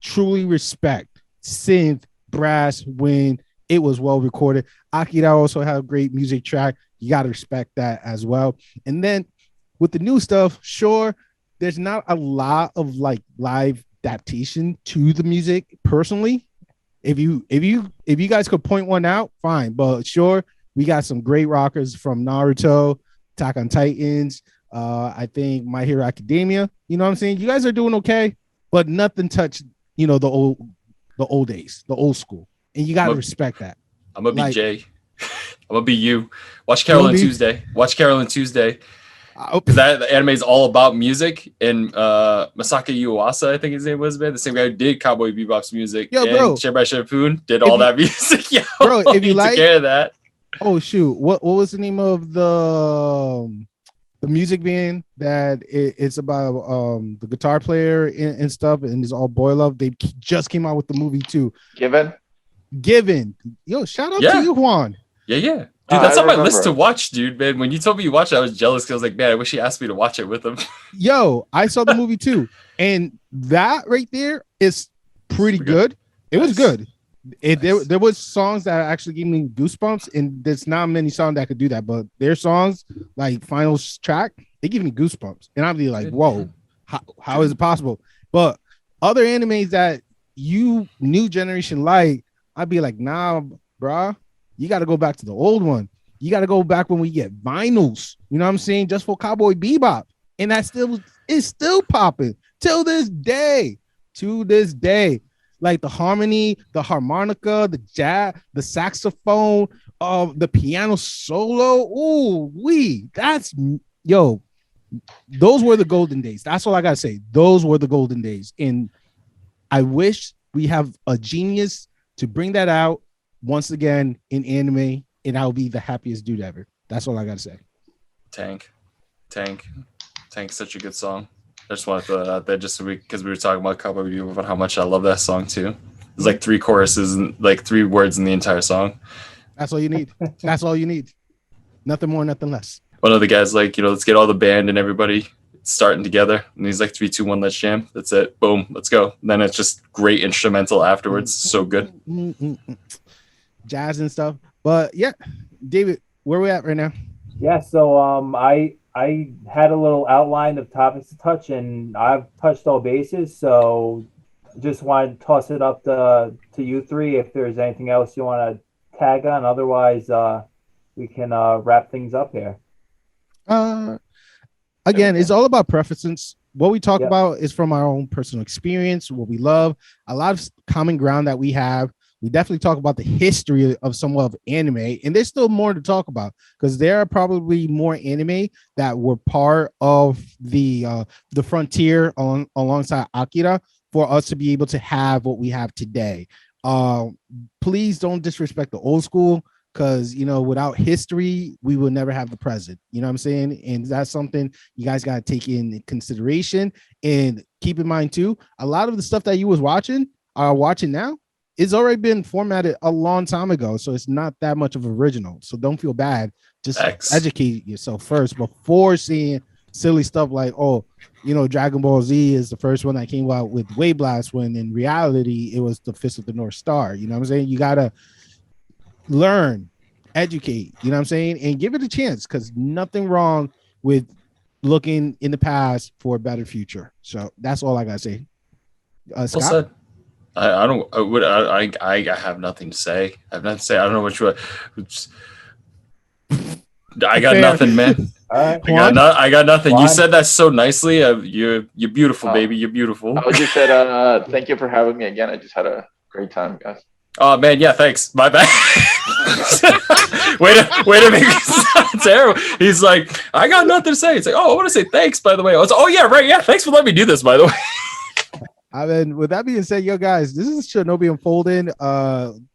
truly respect. Synth, brass, wind, it was well recorded. Akira also had a great music track. You got to respect that as well. And then with the new stuff, sure, there's not a lot of like live adaptation to the music personally. If you guys could point one out, fine. But sure, we got some great rockers from Naruto, Attack on Titans, I think My Hero Academia. You know what I'm saying? You guys are doing okay, but nothing touched, the old days, the old school. And you got to respect that. I'm going to be Jay. I'm going to be you. Watch Carol and Tuesday. Because that anime is all about music. And Masaki Yuasa, I think his name was, man. The same guy who did Cowboy Bebop's music. Yo, bro. And Samurai Champloo did all that music. Yo, bro, if you like. Took care of that. Oh, shoot. What was the name of the music band that it's about the guitar player and stuff, and it's all boy love? They just came out with the movie too. Given. Yo, shout out to you, Juan. Yeah. Dude, that's on my list to watch, dude, man. When you told me you watched it, I was jealous because I was like, man, I wish he asked me to watch it with him. Yo, I saw the movie too. And that right there is pretty good. It was good. There was songs that actually gave me goosebumps, and there's not many songs that could do that, but their songs, like final track, they give me goosebumps. And I'd be like, whoa, how is it possible? But other animes that you new generation like, I'd be like, nah, bruh. You got to go back to the old one. You got to go back when we get vinyls. You know what I'm saying? Just for Cowboy Bebop. and that still is still popping till this day. To this day, like the harmony, the harmonica, the jazz, the saxophone, the piano solo. Ooh, that's yo. Those were the golden days. That's all I gotta say. Those were the golden days, and I wish we have a genius to bring that out once again in anime, and I'll be the happiest dude ever. That's all I gotta say. Tank, such a good song. I just wanted to throw that out there just so because we were talking about Cowboy Bebop about how much I love that song too. There's like 3 choruses and like 3 words in the entire song. That's all you need. That's all you need. Nothing more, nothing less. One of the guys like, let's get all the band and everybody starting together. And he's like 3, 2, 1, let's jam. That's it. Boom, let's go. And then it's just great instrumental afterwards. So good. Jazz and stuff. But yeah, David, where we at right now? Yeah, so I had a little outline of topics to touch, and I've touched all bases. So just wanted to toss it up to you three if there's anything else you want to tag on. Otherwise, we can wrap things up here. Again, it's all about preferences. What we talk about is from our own personal experience, what we love, a lot of common ground that we have. We definitely talk about the history of somewhat of anime, and there's still more to talk about because there are probably more anime that were part of the frontier alongside Akira for us to be able to have what we have today. Please don't disrespect the old school because without history we will never have the present. You know what I'm saying? And that's something you guys got to take in consideration and keep in mind too. A lot of the stuff that you was watching now. It's already been formatted a long time ago, so it's not that much of original. So don't feel bad. Just educate yourself first before seeing silly stuff like, Dragon Ball Z is the first one that came out with Wave Blast, when in reality it was the Fist of the North Star. You know what I'm saying? You gotta learn, educate. You know what I'm saying, and give it a chance because nothing wrong with looking in the past for a better future. So that's all I gotta say. Scott? Well said. I have nothing to say. I have nothing to say. I don't know what you. I got nothing, man. All right. I got nothing. You said that so nicely. You're beautiful, baby. You're beautiful. I just said thank you for having me again. I just had a great time, guys. Oh man, yeah, thanks. My bad. Way to make it sound terrible. He's like, I got nothing to say. It's like, I want to say thanks, by the way. I was, yeah, right, yeah. Thanks for letting me do this, by the way. I mean, with that being said, yo guys, this is Shinobi Unfolding.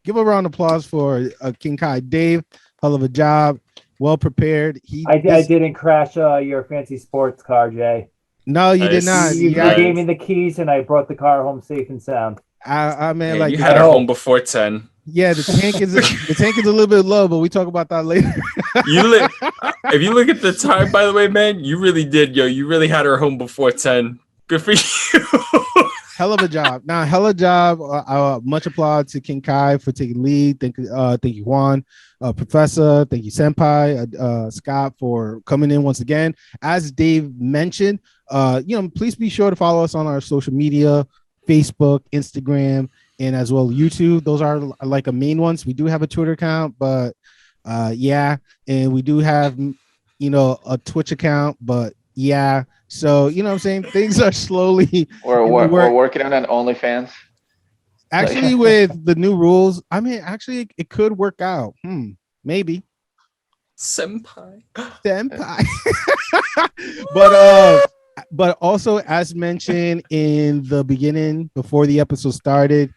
Give a round of applause for King Kai Dave. Hell of a job. Well prepared. I didn't crash your fancy sports car, Jay. No, you did not. You gave me the keys, and I brought the car home safe and sound. I mean, you had her home before 10. Yeah, the tank is a little bit low, but we talk about that later. If you look at the time, by the way, man, you really did, yo. You really had her home before 10. Good for you. Hell of a job. Now, much applause to King Kai for taking lead. Thank you, Juan, Professor. Thank you, Senpai, Scott, for coming in once again. As Dave mentioned, please be sure to follow us on our social media, Facebook, Instagram, and as well YouTube. Those are like the main ones. We do have a Twitter account, but and we do have a Twitch account, but yeah. So, you know what I'm saying? Things are slowly... We're working on an OnlyFans. Actually, with the new rules, I mean, actually, it could work out. Maybe. Senpai. But also, as mentioned in the beginning, before the episode started,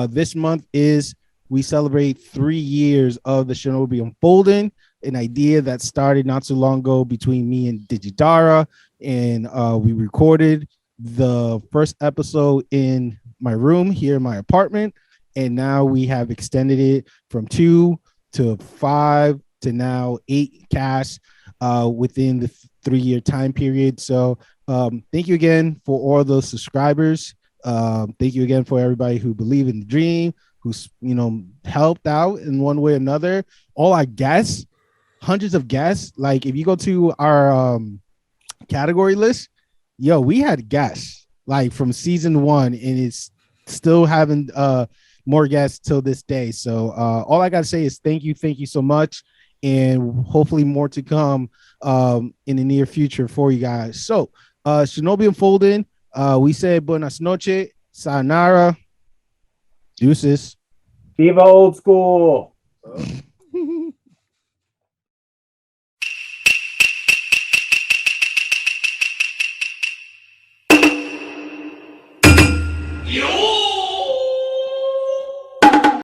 this month we celebrate 3 years of the Shinobi Unfolding, an idea that started not too long ago between me and Digidara. And we recorded the first episode in my room here in my apartment, and now we have extended it from 2 to 5 to now 8 casts within the 3-year time period. So thank you again for all those subscribers. Thank you again for everybody who believe in the dream, who's helped out in one way or another. All our guests, hundreds of guests. Like if you go to our category list, we had guests like from season 1, and it's still having more guests till this day. So all I gotta say is thank you so much. and hopefully more to come in the near future for you guys. So, Shinobi Unfolding, we say buenas noches, sayonara, deuces. Viva old school.